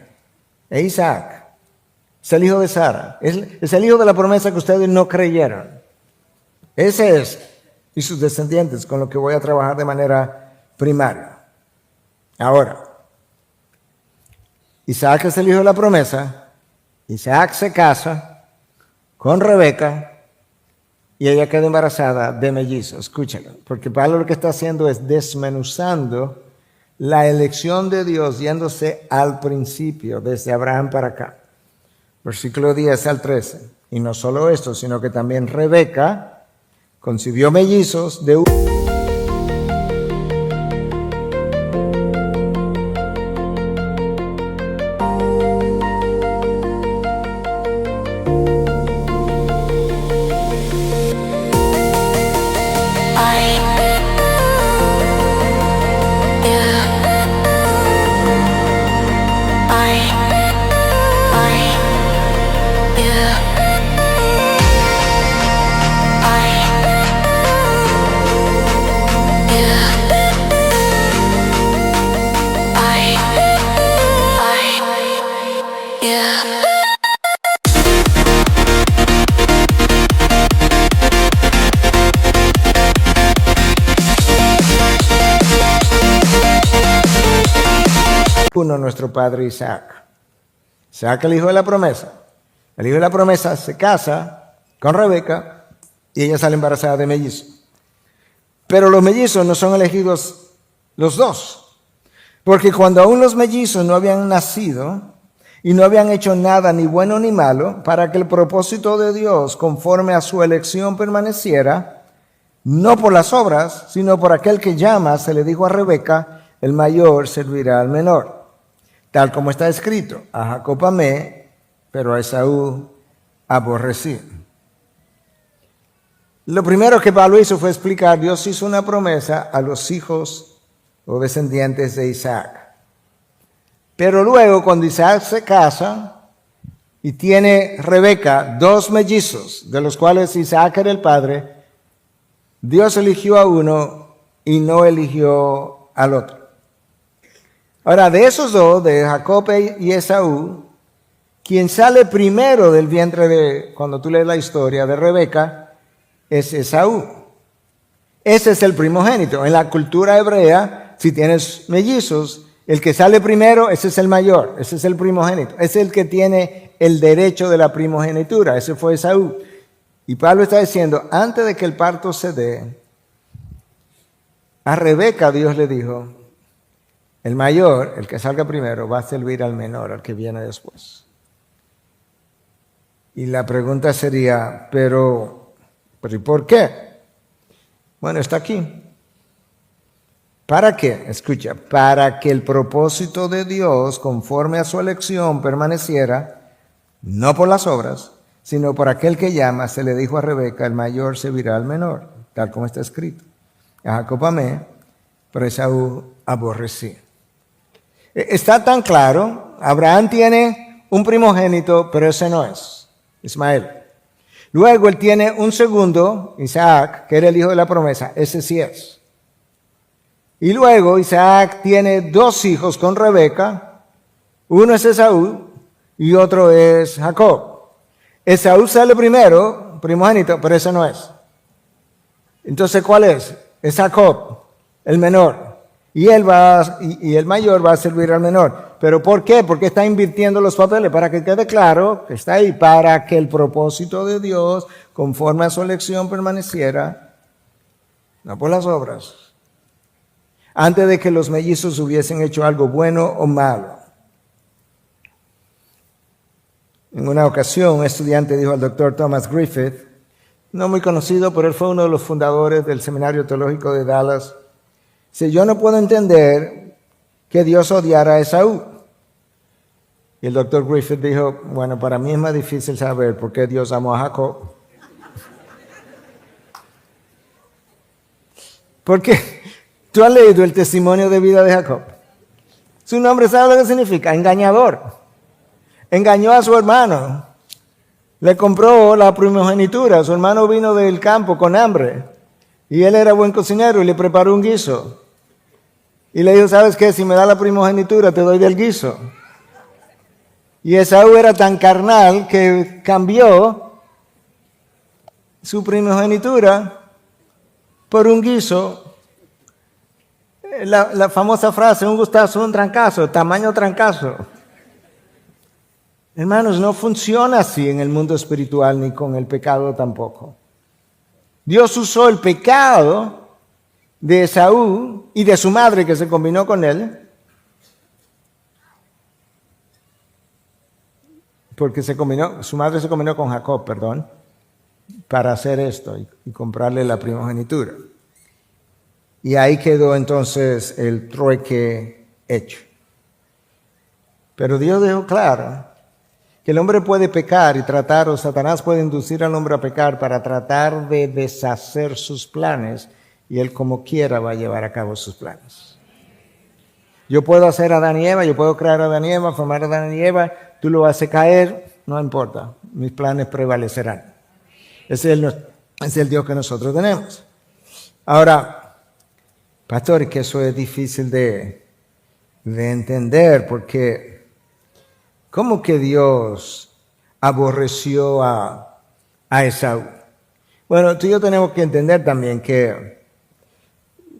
es Isaac. Es el hijo de Sara. Es el hijo de la promesa que ustedes no creyeron. Ese es, y sus descendientes, con lo que voy a trabajar de manera primaria. Ahora, Isaac es el hijo de la promesa. Isaac se casa con Rebeca y ella queda embarazada de mellizos. Escúchalo, porque Pablo lo que está haciendo es desmenuzando la elección de Dios yéndose al principio, desde Abraham para acá. Versículo 10 al 13. Y no solo esto, sino que también Rebeca concibió mellizos de uno, nuestro padre Isaac. Isaac, el hijo de la promesa. El hijo de la promesa se casa con Rebeca y ella sale embarazada de mellizos. Pero los mellizos no son elegidos los dos, porque cuando aún los mellizos no habían nacido y no habían hecho nada ni bueno ni malo, para que el propósito de Dios conforme a su elección permaneciera, no por las obras, sino por aquel que llama, se le dijo a Rebeca, el mayor servirá al menor. Tal como está escrito, a Jacob amé, pero a Esaú aborrecí. Lo primero que Pablo hizo fue explicar, Dios hizo una promesa a los hijos o descendientes de Isaac. Pero luego, cuando Isaac se casa y tiene Rebeca, dos mellizos, de los cuales Isaac era el padre, Dios eligió a uno y no eligió al otro. Ahora, de esos dos, de Jacob y Esaú, quien sale primero del vientre de, cuando tú lees la historia de Rebeca, es Esaú. Ese es el primogénito. En la cultura hebrea, si tienes mellizos, el que sale primero, ese es el mayor, ese es el primogénito. Es el que tiene el derecho de la primogenitura, ese fue Esaú. Y Pablo está diciendo, antes de que el parto se dé, a Rebeca Dios le dijo, el mayor, el que salga primero, va a servir al menor, al que viene después. Y la pregunta sería, pero ¿y por qué? Bueno, está aquí. ¿Para qué? Escucha, para que el propósito de Dios, conforme a su elección, permaneciera, no por las obras, sino por aquel que llama, se le dijo a Rebeca, el mayor servirá al menor, tal como está escrito. A Jacob amé, pero a Esaú aborrecí. Está tan claro, Abraham tiene un primogénito, pero ese no es, Ismael. Luego él tiene un segundo, Isaac, que era el hijo de la promesa, ese sí es. Y luego Isaac tiene dos hijos con Rebeca, uno es Esaú y otro es Jacob. Esaú sale primero, primogénito, pero ese no es. Entonces, ¿cuál es? Es Jacob, el menor. Y el mayor va a servir al menor. ¿Pero por qué? Porque está invirtiendo los papeles, para que quede claro que está ahí, para que el propósito de Dios, conforme a su elección, permaneciera, no por las obras, antes de que los mellizos hubiesen hecho algo bueno o malo. En una ocasión, un estudiante dijo al doctor Thomas Griffith, no muy conocido, pero él fue uno de los fundadores del Seminario Teológico de Dallas, si yo no puedo entender que Dios odiara a Esaú. Y el doctor Griffith dijo, bueno, para mí es más difícil saber por qué Dios amó a Jacob. Porque tú has leído el testimonio de vida de Jacob. Su nombre, ¿sabe lo que significa? Engañador. Engañó a su hermano. Le compró la primogenitura. Su hermano vino del campo con hambre. Y él era buen cocinero y le preparó un guiso. Y le dijo, ¿sabes qué? Si me da la primogenitura, te doy del guiso. Y Esaú era tan carnal que cambió su primogenitura por un guiso. La famosa frase, un gustazo, un trancazo, tamaño trancazo. Hermanos, no funciona así en el mundo espiritual ni con el pecado tampoco. Dios usó el pecado de Esaú y de su madre que se combinó con él, porque su madre se combinó con Jacob, para hacer esto y comprarle la primogenitura. Y ahí quedó entonces el trueque hecho. Pero Dios dejó claro que el hombre puede pecar o Satanás puede inducir al hombre a pecar para tratar de deshacer sus planes, y él como quiera va a llevar a cabo sus planes. Yo puedo hacer a Adán y Eva, yo puedo crear a Adán y Eva, formar a Adán y Eva, tú lo haces caer, no importa, mis planes prevalecerán. Ese es el Dios que nosotros tenemos. Ahora, pastor, que eso es difícil de entender, porque ¿cómo que Dios aborreció a Esaú? Bueno, tú y yo tenemos que entender también que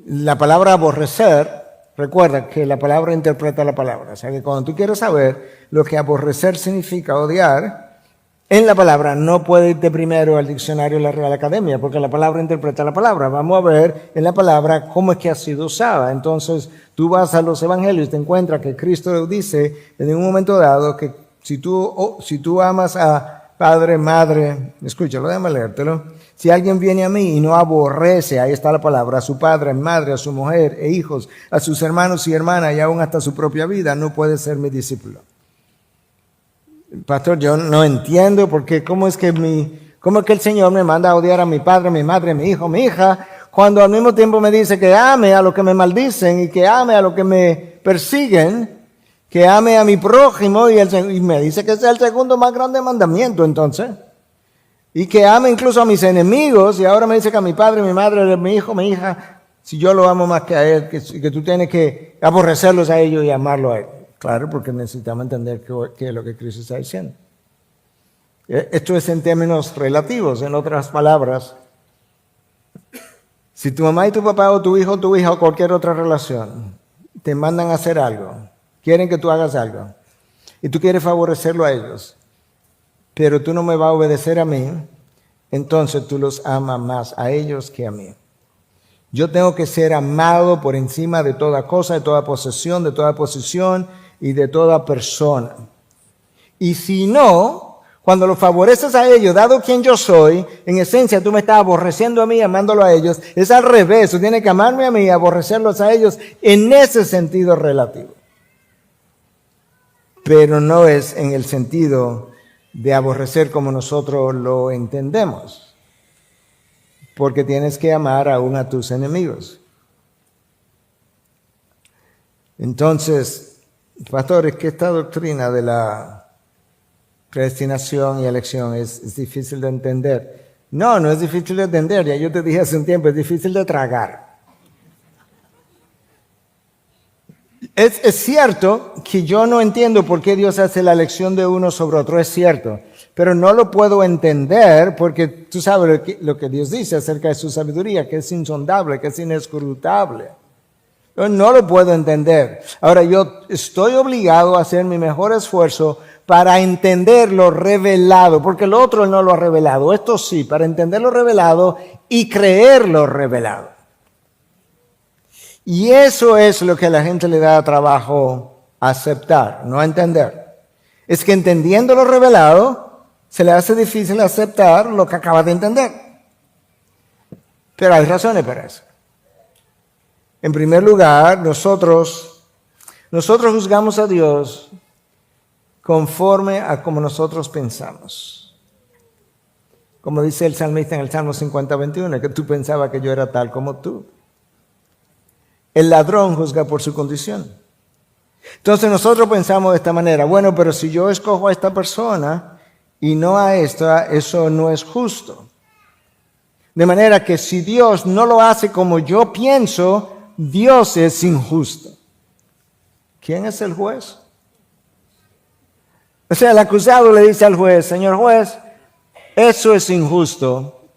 la palabra aborrecer, recuerda que la palabra interpreta la palabra. O sea que cuando tú quieres saber lo que aborrecer significa odiar, en la palabra no puede irte primero al diccionario de la Real Academia, porque la palabra interpreta la palabra. Vamos a ver en la palabra cómo es que ha sido usada. Entonces, tú vas a los evangelios y te encuentras que Cristo dice en un momento dado que si tú amas a padre, madre, escúchalo, déjame leértelo. Si alguien viene a mí y no aborrece, ahí está la palabra, a su padre, madre, a su mujer e hijos, a sus hermanos y hermanas y aún hasta su propia vida, no puede ser mi discípulo. Pastor, yo no entiendo porque cómo es que el Señor me manda a odiar a mi padre, mi madre, mi hijo, mi hija, cuando al mismo tiempo me dice que ame a los que me maldicen y que ame a los que me persiguen, que ame a mi prójimo y me dice que ese es el segundo más grande mandamiento entonces, y que ame incluso a mis enemigos, y ahora me dice que a mi padre, mi madre, mi hijo, mi hija, si yo lo amo más que a él, que tú tienes que aborrecerlos a ellos y amarlo a él. Claro, porque necesitamos entender qué es lo que Cristo está diciendo. Esto es en términos relativos, en otras palabras. Si tu mamá y tu papá o tu hijo o tu hija o cualquier otra relación te mandan a hacer algo, quieren que tú hagas algo, y tú quieres favorecerlo a ellos, pero tú no me vas a obedecer a mí, entonces tú los amas más a ellos que a mí. Yo tengo que ser amado por encima de toda cosa, de toda posesión, de toda posición y de toda persona. Y si no, cuando los favoreces a ellos, dado quien yo soy, en esencia tú me estás aborreciendo a mí, amándolo a ellos. Es al revés, tú tienes que amarme a mí y aborrecerlos a ellos en ese sentido relativo. Pero no es en el sentido de aborrecer como nosotros lo entendemos. Porque tienes que amar aún a tus enemigos. Entonces, pastores, que esta doctrina de la predestinación y elección es difícil de entender. No es difícil de entender, ya yo te dije hace un tiempo, es difícil de tragar. Es cierto que yo no entiendo por qué Dios hace la elección de uno sobre otro, es cierto, pero no lo puedo entender porque tú sabes lo que Dios dice acerca de su sabiduría, que es insondable, que es inescrutable. Yo no lo puedo entender. Ahora, yo estoy obligado a hacer mi mejor esfuerzo para entender lo revelado, porque lo otro no lo ha revelado. Esto sí, para entender lo revelado y creer lo revelado. Y eso es lo que a la gente le da trabajo aceptar, no entender. Es que entendiendo lo revelado, se le hace difícil aceptar lo que acaba de entender. Pero hay razones para eso. En primer lugar, nosotros juzgamos a Dios conforme a como nosotros pensamos. Como dice el salmista en el Salmo 50:21, que tú pensabas que yo era tal como tú. El ladrón juzga por su condición. Entonces nosotros pensamos de esta manera, bueno, pero si yo escojo a esta persona y no a esta, eso no es justo. De manera que si Dios no lo hace como yo pienso, Dios es injusto. ¿Quién es el juez? O sea, el acusado le dice al juez, señor juez, eso es injusto.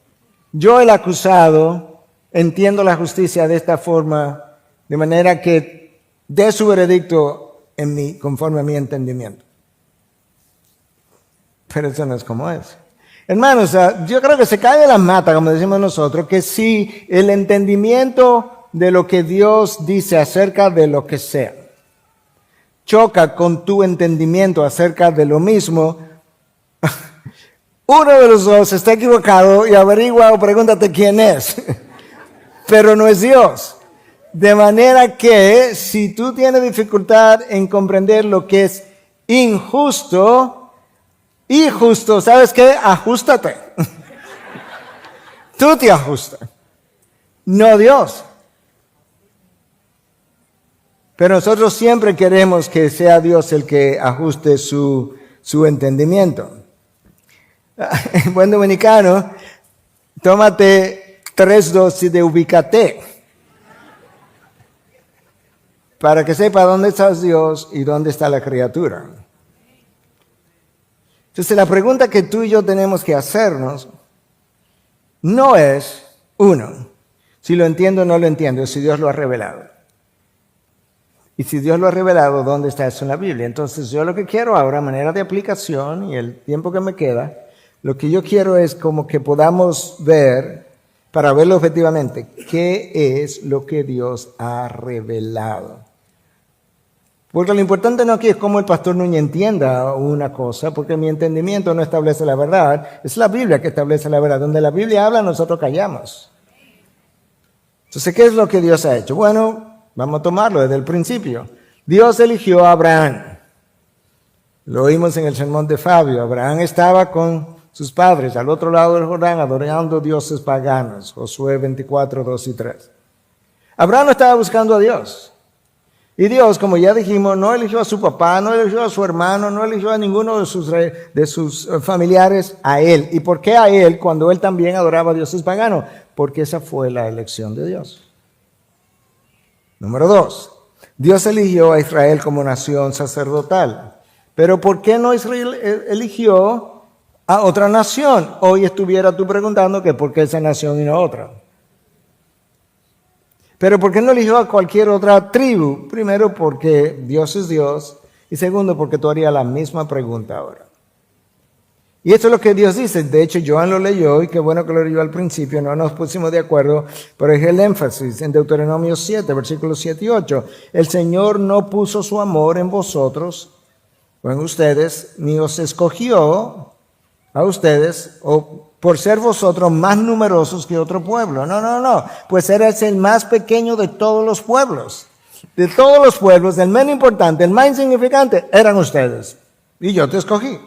Yo, el acusado, entiendo la justicia de esta forma, de manera que dé su veredicto conforme a mi entendimiento. Pero eso no es como es. Hermanos, yo creo que se cae de la mata, como decimos nosotros, que si el entendimiento de lo que Dios dice acerca de lo que sea choca con tu entendimiento acerca de lo mismo, uno de los dos está equivocado y averigua o pregúntate quién es. Pero no es Dios. De manera que si tú tienes dificultad en comprender lo que es injusto y justo, ¿sabes qué? Ajústate. Tú te ajustas, no Dios. Pero nosotros siempre queremos que sea Dios el que ajuste su entendimiento. En buen dominicano, tómate 3 dosis de ubicate para que sepa dónde está Dios y dónde está la criatura. Entonces la pregunta que tú y yo tenemos que hacernos no es, uno, si lo entiendo o no lo entiendo, si Dios lo ha revelado. Y si Dios lo ha revelado, ¿dónde está eso en la Biblia? Entonces yo lo que quiero ahora, a manera de aplicación y el tiempo que me queda, lo que yo quiero es como que podamos ver, para verlo objetivamente, qué es lo que Dios ha revelado. Porque lo importante no aquí es cómo el pastor Núñez entienda una cosa, porque mi entendimiento no establece la verdad, es la Biblia que establece la verdad. Donde la Biblia habla, nosotros callamos. Entonces, ¿qué es lo que Dios ha hecho? Bueno, vamos a tomarlo desde el principio. Dios eligió a Abraham. Lo oímos en el sermón de Fabio. Abraham estaba con sus padres al otro lado del Jordán adorando dioses paganos. Josué 24, 2 y 3. Abraham no estaba buscando a Dios. Y Dios, como ya dijimos, no eligió a su papá, no eligió a su hermano, no eligió a ninguno de sus familiares, a él. ¿Y por qué a él cuando él también adoraba a dioses paganos? Porque esa fue la elección de Dios. Número 2. Dios eligió a Israel como nación sacerdotal. Pero ¿por qué no Israel eligió a otra nación? Hoy estuviera tú preguntando que por qué esa nación y no otra. Pero ¿por qué no eligió a cualquier otra tribu? Primero, porque Dios es Dios. Y segundo, porque tú harías la misma pregunta ahora. Y esto es lo que Dios dice. De hecho, Joan lo leyó y qué bueno que lo leyó al principio. No nos pusimos de acuerdo, pero es el énfasis en Deuteronomio 7, versículos 7 y 8. El Señor no puso su amor en vosotros o en ustedes, ni os escogió a ustedes o por ser vosotros más numerosos que otro pueblo. No. Pues eres el más pequeño de todos los pueblos. De todos los pueblos, el menos importante, el más insignificante, eran ustedes. Y yo te escogí.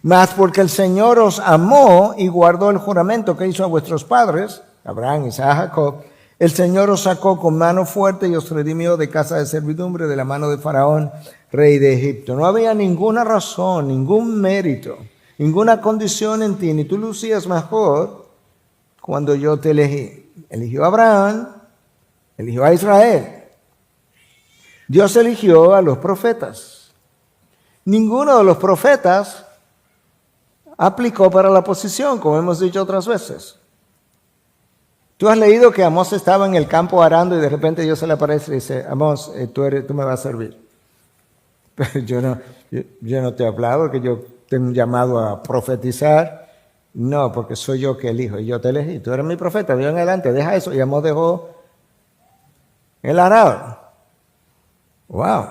Mas porque el Señor os amó y guardó el juramento que hizo a vuestros padres, Abraham, Isaac, Jacob, el Señor os sacó con mano fuerte y os redimió de casa de servidumbre, de la mano de Faraón, rey de Egipto. No había ninguna razón, ningún mérito, ninguna condición en ti, ni tú lucías mejor cuando yo te elegí. Eligió a Abraham, eligió a Israel. Dios eligió a los profetas. Ninguno de los profetas aplicó para la posición, como hemos dicho otras veces. Tú has leído que Amós estaba en el campo arando y de repente Dios se le aparece y dice, Amós, tú me vas a servir. Pero yo no te he hablado que yo tengo un llamado a profetizar. No, porque soy yo que elijo y yo te elegí. Tú eres mi profeta, Dios en adelante, deja eso. Y Amós dejó el arado. Wow.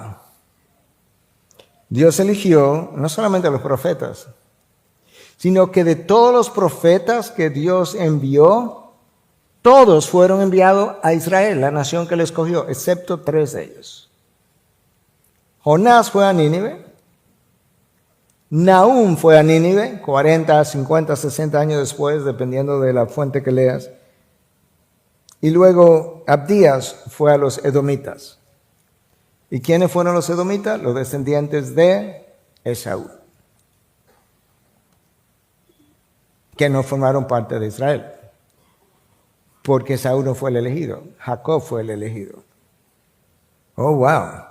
Dios eligió no solamente a los profetas, sino que de todos los profetas que Dios envió, todos fueron enviados a Israel, la nación que le escogió, excepto 3 de ellos. Jonás fue a Nínive, Nahum fue a Nínive, 40, 50, 60 años después, dependiendo de la fuente que leas. Y luego Abdías fue a los edomitas. ¿Y quiénes fueron los edomitas? Los descendientes de Esaú, que no formaron parte de Israel, porque Esaú no fue el elegido, Jacob fue el elegido. Oh, wow.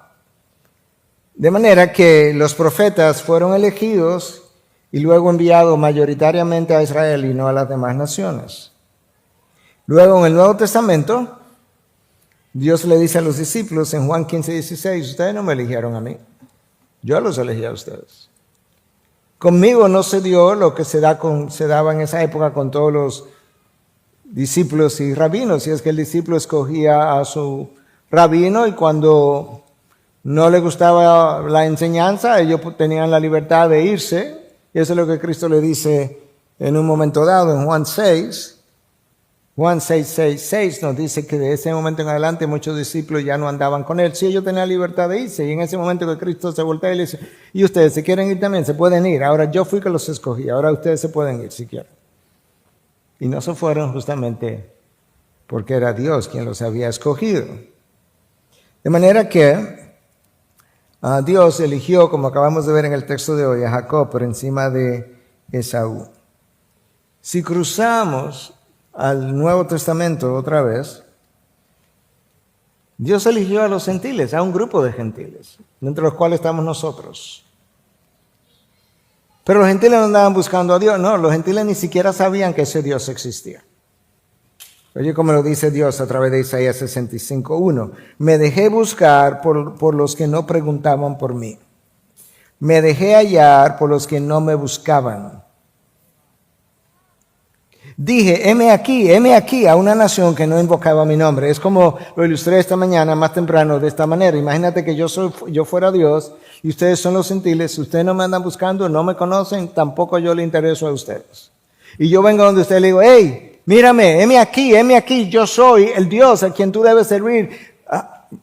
De manera que los profetas fueron elegidos y luego enviados mayoritariamente a Israel y no a las demás naciones. Luego en el Nuevo Testamento, Dios le dice a los discípulos en Juan 15, 16, ustedes no me eligieron a mí, yo los elegí a ustedes. Conmigo no se dio lo que se daba en esa época con todos los discípulos y rabinos, y es que el discípulo escogía a su rabino y cuando no le gustaba la enseñanza, ellos tenían la libertad de irse, y eso es lo que Cristo le dice en un momento dado en Juan 6. Juan 6 nos dice que de ese momento en adelante muchos discípulos ya no andaban con él. Sí, ellos tenían libertad de irse, y en ese momento que Cristo se voltea y le dice, y ustedes, si quieren ir también, se pueden ir. Ahora yo fui que los escogí, ahora ustedes se pueden ir si quieren. Y no se fueron justamente porque era Dios quien los había escogido. De manera que Dios eligió, como acabamos de ver en el texto de hoy, a Jacob por encima de Esaú. Si cruzamos al Nuevo Testamento otra vez, Dios eligió a los gentiles, a un grupo de gentiles, entre los cuales estamos nosotros. Pero los gentiles no andaban buscando a Dios, no, los gentiles ni siquiera sabían que ese Dios existía. Oye, como lo dice Dios a través de Isaías 65:1, me dejé buscar por los que no preguntaban por mí. Me dejé hallar por los que no me buscaban. Dije, heme aquí a una nación que no invocaba mi nombre. Es como lo ilustré esta mañana más temprano de esta manera. Imagínate que yo fuera Dios y ustedes son los gentiles. Ustedes no me andan buscando, no me conocen, tampoco yo le intereso a ustedes. Y yo vengo donde usted le digo, hey, mírame, heme aquí, yo soy el Dios a quien tú debes servir.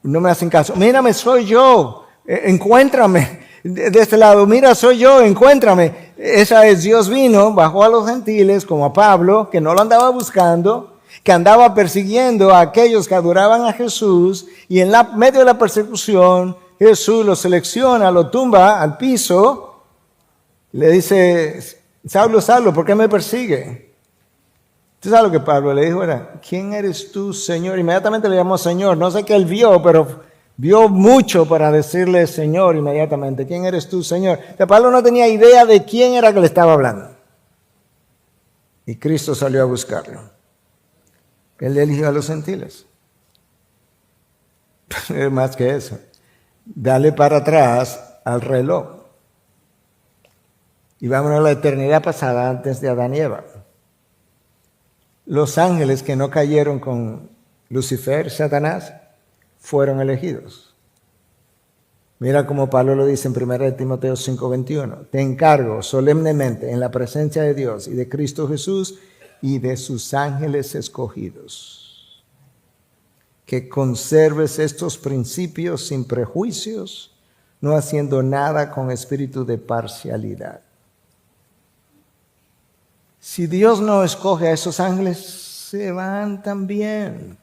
No me hacen caso. Mírame, soy yo, encuéntrame. De este lado, mira, soy yo, encuéntrame. Esa es, Dios vino, bajó a los gentiles, como a Pablo, que no lo andaba buscando, que andaba persiguiendo a aquellos que adoraban a Jesús, y en medio de la persecución, Jesús lo selecciona, lo tumba al piso, le dice, Saulo, Saulo, ¿por qué me persigue? ¿Tú sabes lo que Pablo le dijo? Era, ¿quién eres tú, Señor? Inmediatamente le llamó Señor, no sé qué él vio, pero vio mucho para decirle Señor inmediatamente. ¿Quién eres tú, Señor? Pablo no tenía idea de quién era que le estaba hablando. Y Cristo salió a buscarlo. Él eligió a los gentiles. Es más que eso. Dale para atrás al reloj. Y vámonos a la eternidad pasada antes de Adán y Eva. Los ángeles que no cayeron con Lucifer, Satanás, fueron elegidos. Mira como Pablo lo dice en 1 Timoteo 5:21. Te encargo solemnemente en la presencia de Dios y de Cristo Jesús y de sus ángeles escogidos, que conserves estos principios sin prejuicios, no haciendo nada con espíritu de parcialidad. Si Dios no escoge a esos ángeles, se van también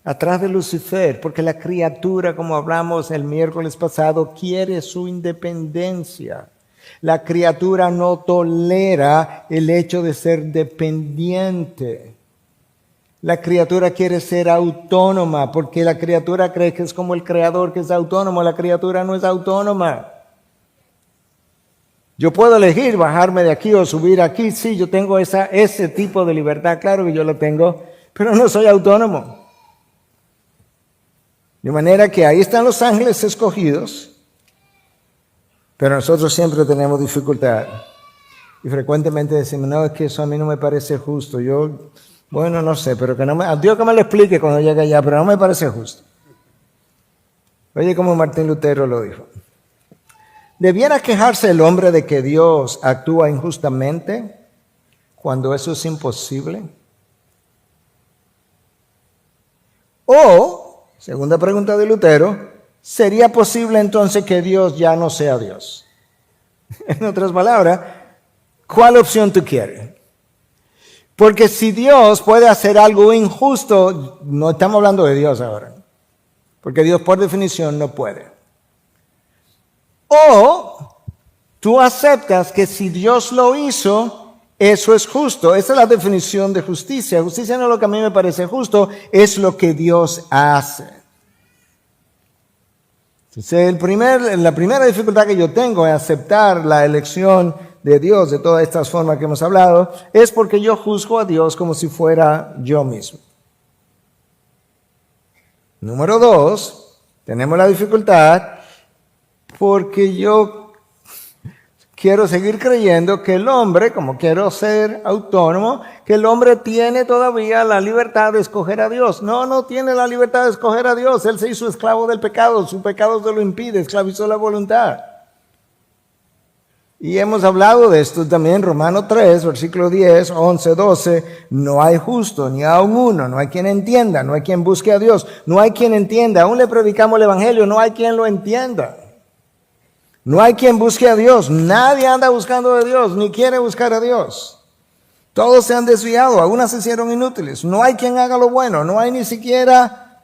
atrás de Lucifer, porque la criatura, como hablamos el miércoles pasado, quiere su independencia. La criatura no tolera el hecho de ser dependiente. La criatura quiere ser autónoma, porque la criatura cree que es como el creador que es autónomo. La criatura no es autónoma. Yo puedo elegir bajarme de aquí o subir aquí. Sí, yo tengo ese tipo de libertad, claro que yo lo tengo, pero no soy autónomo. De manera que ahí están los ángeles escogidos, pero nosotros siempre tenemos dificultad. Y frecuentemente decimos, no, es que eso a mí no me parece justo. Bueno, no sé, pero a Dios que me lo explique cuando llegue allá, pero no me parece justo. Oye, como Martín Lutero lo dijo. ¿Debiera quejarse el hombre de que Dios actúa injustamente cuando eso es imposible? O, segunda pregunta de Lutero, ¿sería posible entonces que Dios ya no sea Dios? En otras palabras, ¿cuál opción tú quieres? Porque si Dios puede hacer algo injusto, no estamos hablando de Dios ahora, porque Dios por definición no puede. O tú aceptas que si Dios lo hizo, eso es justo. Esa es la definición de justicia. Justicia no es lo que a mí me parece justo, es lo que Dios hace. Entonces, la primera dificultad que yo tengo en aceptar la elección de Dios de todas estas formas que hemos hablado es porque yo juzgo a Dios como si fuera yo mismo. Número 2, tenemos la dificultad porque yo quiero seguir creyendo que el hombre, como quiero ser autónomo, que el hombre tiene todavía la libertad de escoger a Dios. No, no tiene la libertad de escoger a Dios. Él se hizo esclavo del pecado. Su pecado se lo impide, esclavizó la voluntad. Y hemos hablado de esto también, Romanos 3, versículo 10, 11, 12. No hay justo, ni aun uno. No hay quien entienda, no hay quien busque a Dios. No hay quien entienda. Aún le predicamos el evangelio, no hay quien lo entienda. No hay quien busque a Dios. Nadie anda buscando a Dios, ni quiere buscar a Dios. Todos se han desviado, algunas se hicieron inútiles. No hay quien haga lo bueno, no hay ni siquiera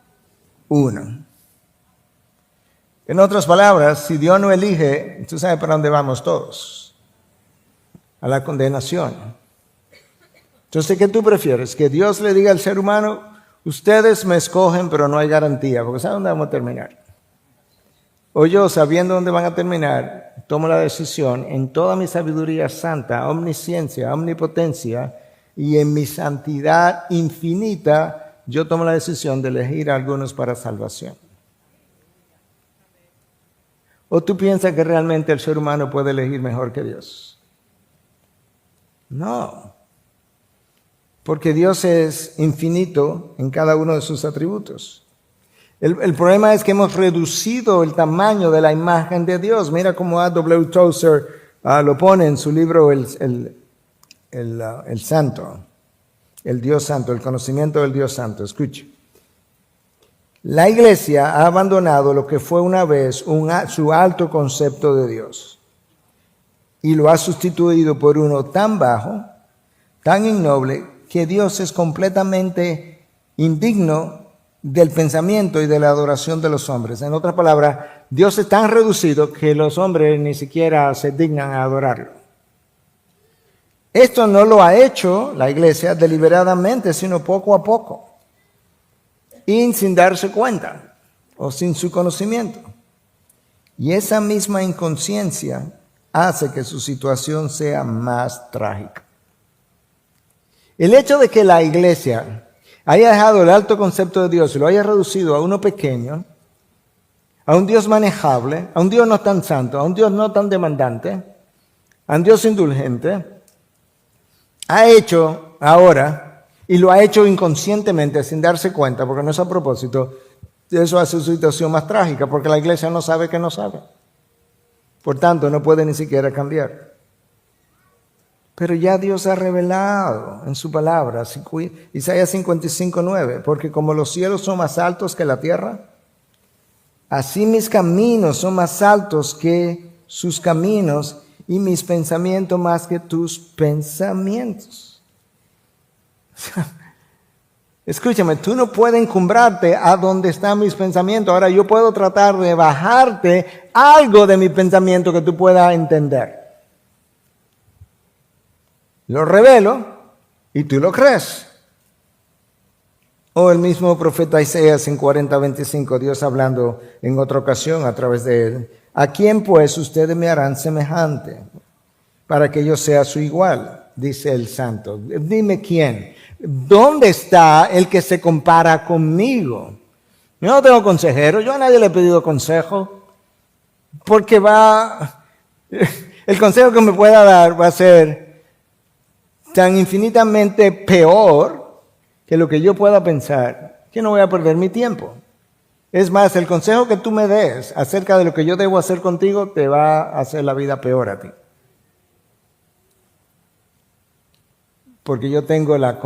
uno. En otras palabras, si Dios no elige, tú sabes para dónde vamos todos. A la condenación. Entonces, ¿qué tú prefieres? Que Dios le diga al ser humano, ustedes me escogen, pero no hay garantía, porque ¿saben dónde vamos a terminar? O yo, sabiendo dónde van a terminar, tomo la decisión en toda mi sabiduría santa, omnisciencia, omnipotencia y en mi santidad infinita, yo tomo la decisión de elegir a algunos para salvación. ¿O tú piensas que realmente el ser humano puede elegir mejor que Dios? No. Porque Dios es infinito en cada uno de sus atributos. El problema es que hemos reducido el tamaño de la imagen de Dios. Mira cómo A.W. Tozer lo pone en su libro el Santo, el Dios Santo, el conocimiento del Dios Santo. Escuche. La iglesia ha abandonado lo que fue una vez su alto concepto de Dios y lo ha sustituido por uno tan bajo, tan innoble, que Dios es completamente indigno del pensamiento y de la adoración de los hombres. En otras palabras, Dios es tan reducido que los hombres ni siquiera se dignan a adorarlo. Esto no lo ha hecho la iglesia deliberadamente, sino poco a poco. Y sin darse cuenta o sin su conocimiento. Y esa misma inconsciencia hace que su situación sea más trágica. El hecho de que la iglesia haya dejado el alto concepto de Dios y lo haya reducido a uno pequeño, a un Dios manejable, a un Dios no tan santo, a un Dios no tan demandante, a un Dios indulgente, ha hecho ahora, y lo ha hecho inconscientemente, sin darse cuenta, porque no es a propósito, eso hace su situación más trágica, porque la iglesia no sabe que no sabe. Por tanto, no puede ni siquiera cambiar. Pero ya Dios ha revelado en su palabra, Isaías 55:9, porque como los cielos son más altos que la tierra, así mis caminos son más altos que sus caminos y mis pensamientos más que tus pensamientos. Escúchame, tú no puedes encumbrarte a donde están mis pensamientos. Ahora yo puedo tratar de bajarte algo de mi pensamiento que tú puedas entender. Lo revelo y tú lo crees. O el mismo profeta Isaías en 40:25, Dios hablando en otra ocasión a través de él. ¿A quién pues ustedes me harán semejante para que yo sea su igual? Dice el santo. Dime quién. ¿Dónde está el que se compara conmigo? Yo no tengo consejero, yo a nadie le he pedido consejo, porque el consejo que me pueda dar va a ser tan infinitamente peor que lo que yo pueda pensar, que no voy a perder mi tiempo. Es más, el consejo que tú me des acerca de lo que yo debo hacer contigo te va a hacer la vida peor a ti. Porque yo tengo la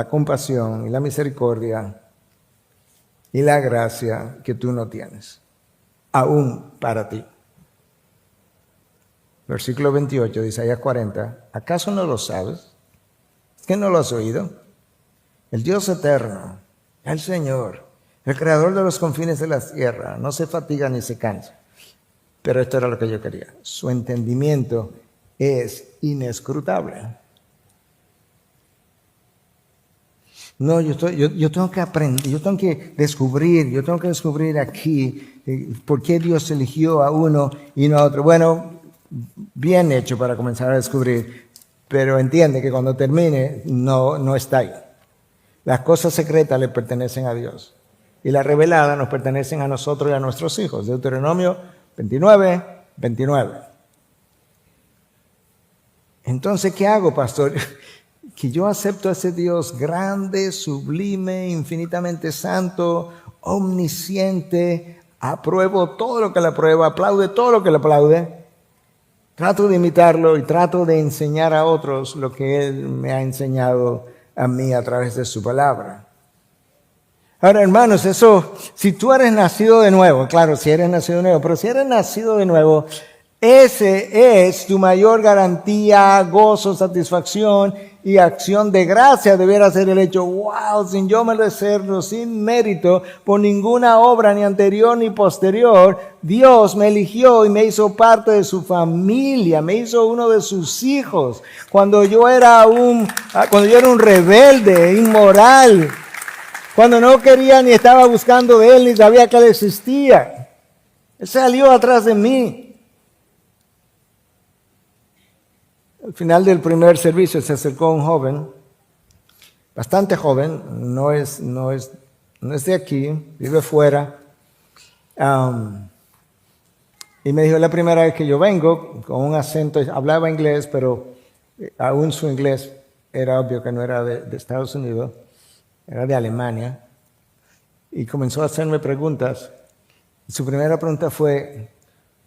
compasión y la misericordia y la gracia que tú no tienes, aún para ti. Versículo 28 de Isaías 40. ¿Acaso no lo sabes? ¿Es que no lo has oído? El Dios eterno, el Señor, el creador de los confines de la tierra, no se fatiga ni se cansa. Pero esto era lo que yo quería. Su entendimiento es inescrutable. No, yo tengo que aprender, yo tengo que descubrir aquí por qué Dios eligió a uno y no a otro. Bueno, bien hecho para comenzar a descubrir, pero entiende que cuando termine no está ahí. Las cosas secretas le pertenecen a Dios y las reveladas nos pertenecen a nosotros y a nuestros hijos. Deuteronomio 29:29. Entonces, ¿qué hago, pastor? Que yo acepto a ese Dios grande, sublime, infinitamente santo, omnisciente, apruebo todo lo que le aprueba, aplaude todo lo que le aplaude, trato de imitarlo y trato de enseñar a otros lo que Él me ha enseñado a mí a través de su palabra. Ahora, hermanos, eso, si tú eres nacido de nuevo, claro, si eres nacido de nuevo, pero si eres nacido de nuevo, ese es tu mayor garantía, gozo, satisfacción y acción de gracia. Debiera ser el hecho, wow, sin yo merecerlo, sin mérito, por ninguna obra, ni anterior ni posterior, Dios me eligió y me hizo parte de su familia, me hizo uno de sus hijos. Cuando yo era un rebelde, inmoral, cuando no quería ni estaba buscando de Él, ni sabía que Él existía, Él salió atrás de mí. Al final del primer servicio se acercó un joven, bastante joven, no es de aquí, vive fuera. Y me dijo, es la primera vez que yo vengo, con un acento, hablaba inglés, pero aún su inglés era obvio que no era de Estados Unidos, era de Alemania. Y comenzó a hacerme preguntas. Y su primera pregunta fue,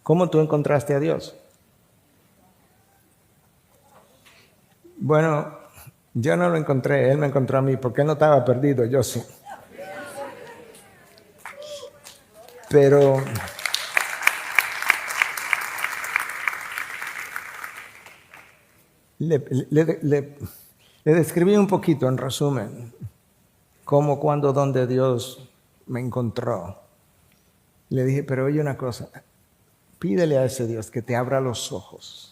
¿cómo tú encontraste a Dios? Bueno, yo no lo encontré, Él me encontró a mí, porque Él no estaba perdido, yo sí. Pero le describí un poquito, en resumen, cómo, cuándo, dónde Dios me encontró. Le dije, pero oye una cosa, pídele a ese Dios que te abra los ojos.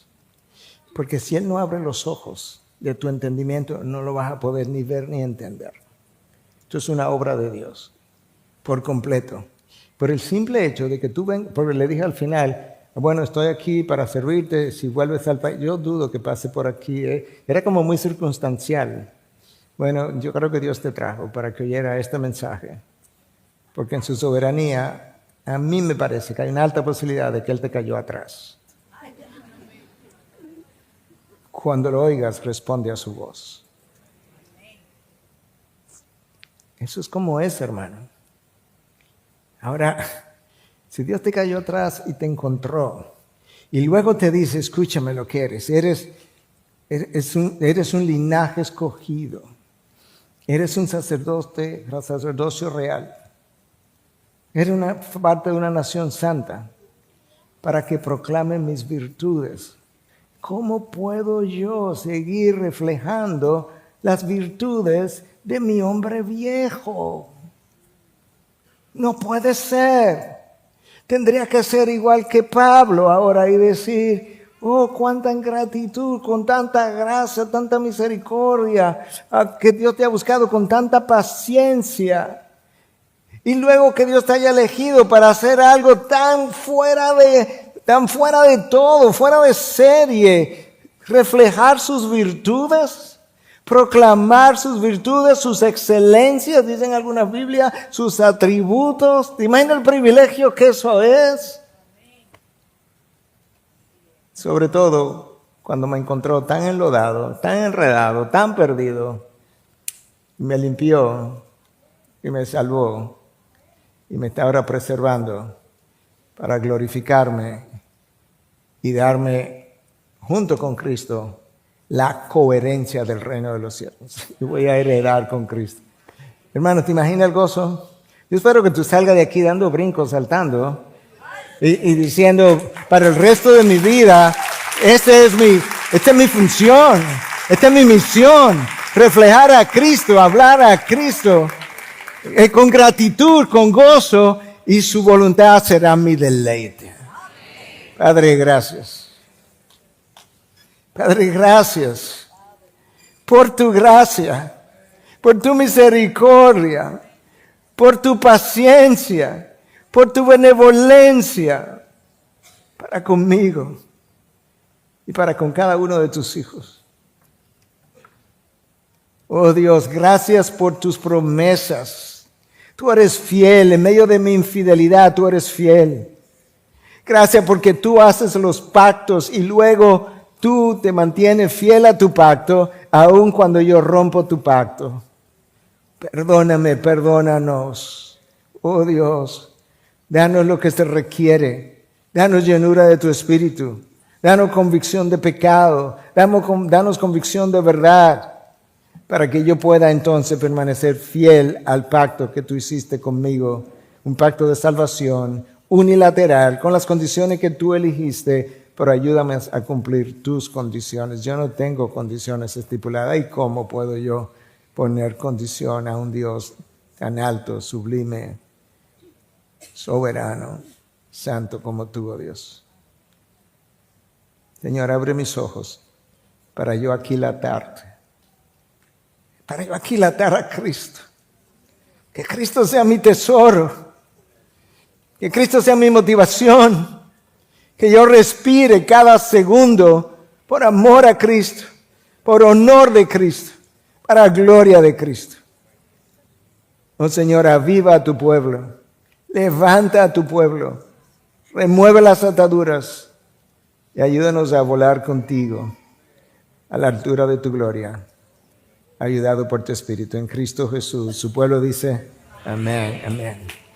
Porque si Él no abre los ojos de tu entendimiento, no lo vas a poder ni ver ni entender. Esto es una obra de Dios, por completo. Por el simple hecho de que tú vengas, porque le dije al final, bueno, estoy aquí para servirte, si vuelves al país, yo dudo que pase por aquí. Era como muy circunstancial. Bueno, yo creo que Dios te trajo para que oyera este mensaje. Porque en su soberanía, a mí me parece que hay una alta posibilidad de que Él te cayó atrás. Cuando lo oigas, responde a su voz. Eso es como es, hermano. Ahora, si Dios te cayó atrás y te encontró, y luego te dice, escúchame lo que eres. Eres un linaje escogido. Eres un sacerdocio real. Eres una parte de una nación santa para que proclame mis virtudes. ¿Cómo puedo yo seguir reflejando las virtudes de mi hombre viejo? No puede ser. Tendría que ser igual que Pablo ahora y decir, oh, cuánta ingratitud, con tanta gracia, tanta misericordia, que Dios te ha buscado con tanta paciencia. Y luego que Dios te haya elegido para hacer algo tan fuera de todo, fuera de serie, reflejar sus virtudes, proclamar sus virtudes, sus excelencias, dicen algunas Biblias, sus atributos. ¿Te imaginas el privilegio que eso es? Sobre todo cuando me encontró tan enlodado, tan enredado, tan perdido, me limpió y me salvó y me está ahora preservando para glorificarme y darme, junto con Cristo, la coherencia del reino de los cielos. Yo voy a heredar con Cristo. Hermano, ¿te imaginas el gozo? Yo espero que tú salgas de aquí dando brincos, saltando y diciendo, para el resto de mi vida, esta es mi función, esta es mi misión, reflejar a Cristo, hablar a Cristo con gratitud, con gozo, y su voluntad será mi deleite. Padre, gracias. Padre, gracias por tu gracia, por tu misericordia, por tu paciencia, por tu benevolencia para conmigo y para con cada uno de tus hijos. Oh Dios, gracias por tus promesas. Tú eres fiel, en medio de mi infidelidad tú eres fiel. Gracias porque tú haces los pactos y luego Tú te mantienes fiel a tu pacto, aun cuando yo rompo tu pacto. Perdóname, perdónanos. Oh Dios, danos lo que se requiere. Danos llenura de tu espíritu. Danos convicción de pecado. Danos convicción de verdad. Para que yo pueda entonces permanecer fiel al pacto que tú hiciste conmigo. Un pacto de salvación unilateral, con las condiciones que tú elegiste, pero ayúdame a cumplir tus condiciones. Yo no tengo condiciones estipuladas. ¿Y cómo puedo yo poner condición a un Dios tan alto, sublime, soberano, santo como tú, oh Dios? Señor, abre mis ojos para yo aquilatarte, para yo aquilatar a Cristo. Que Cristo sea mi tesoro, que Cristo sea mi motivación, que yo respire cada segundo por amor a Cristo, por honor de Cristo, para gloria de Cristo. Oh Señor, aviva a tu pueblo, levanta a tu pueblo, remueve las ataduras y ayúdanos a volar contigo a la altura de tu gloria, ayudado por tu Espíritu en Cristo Jesús. Su pueblo dice, amén, amén.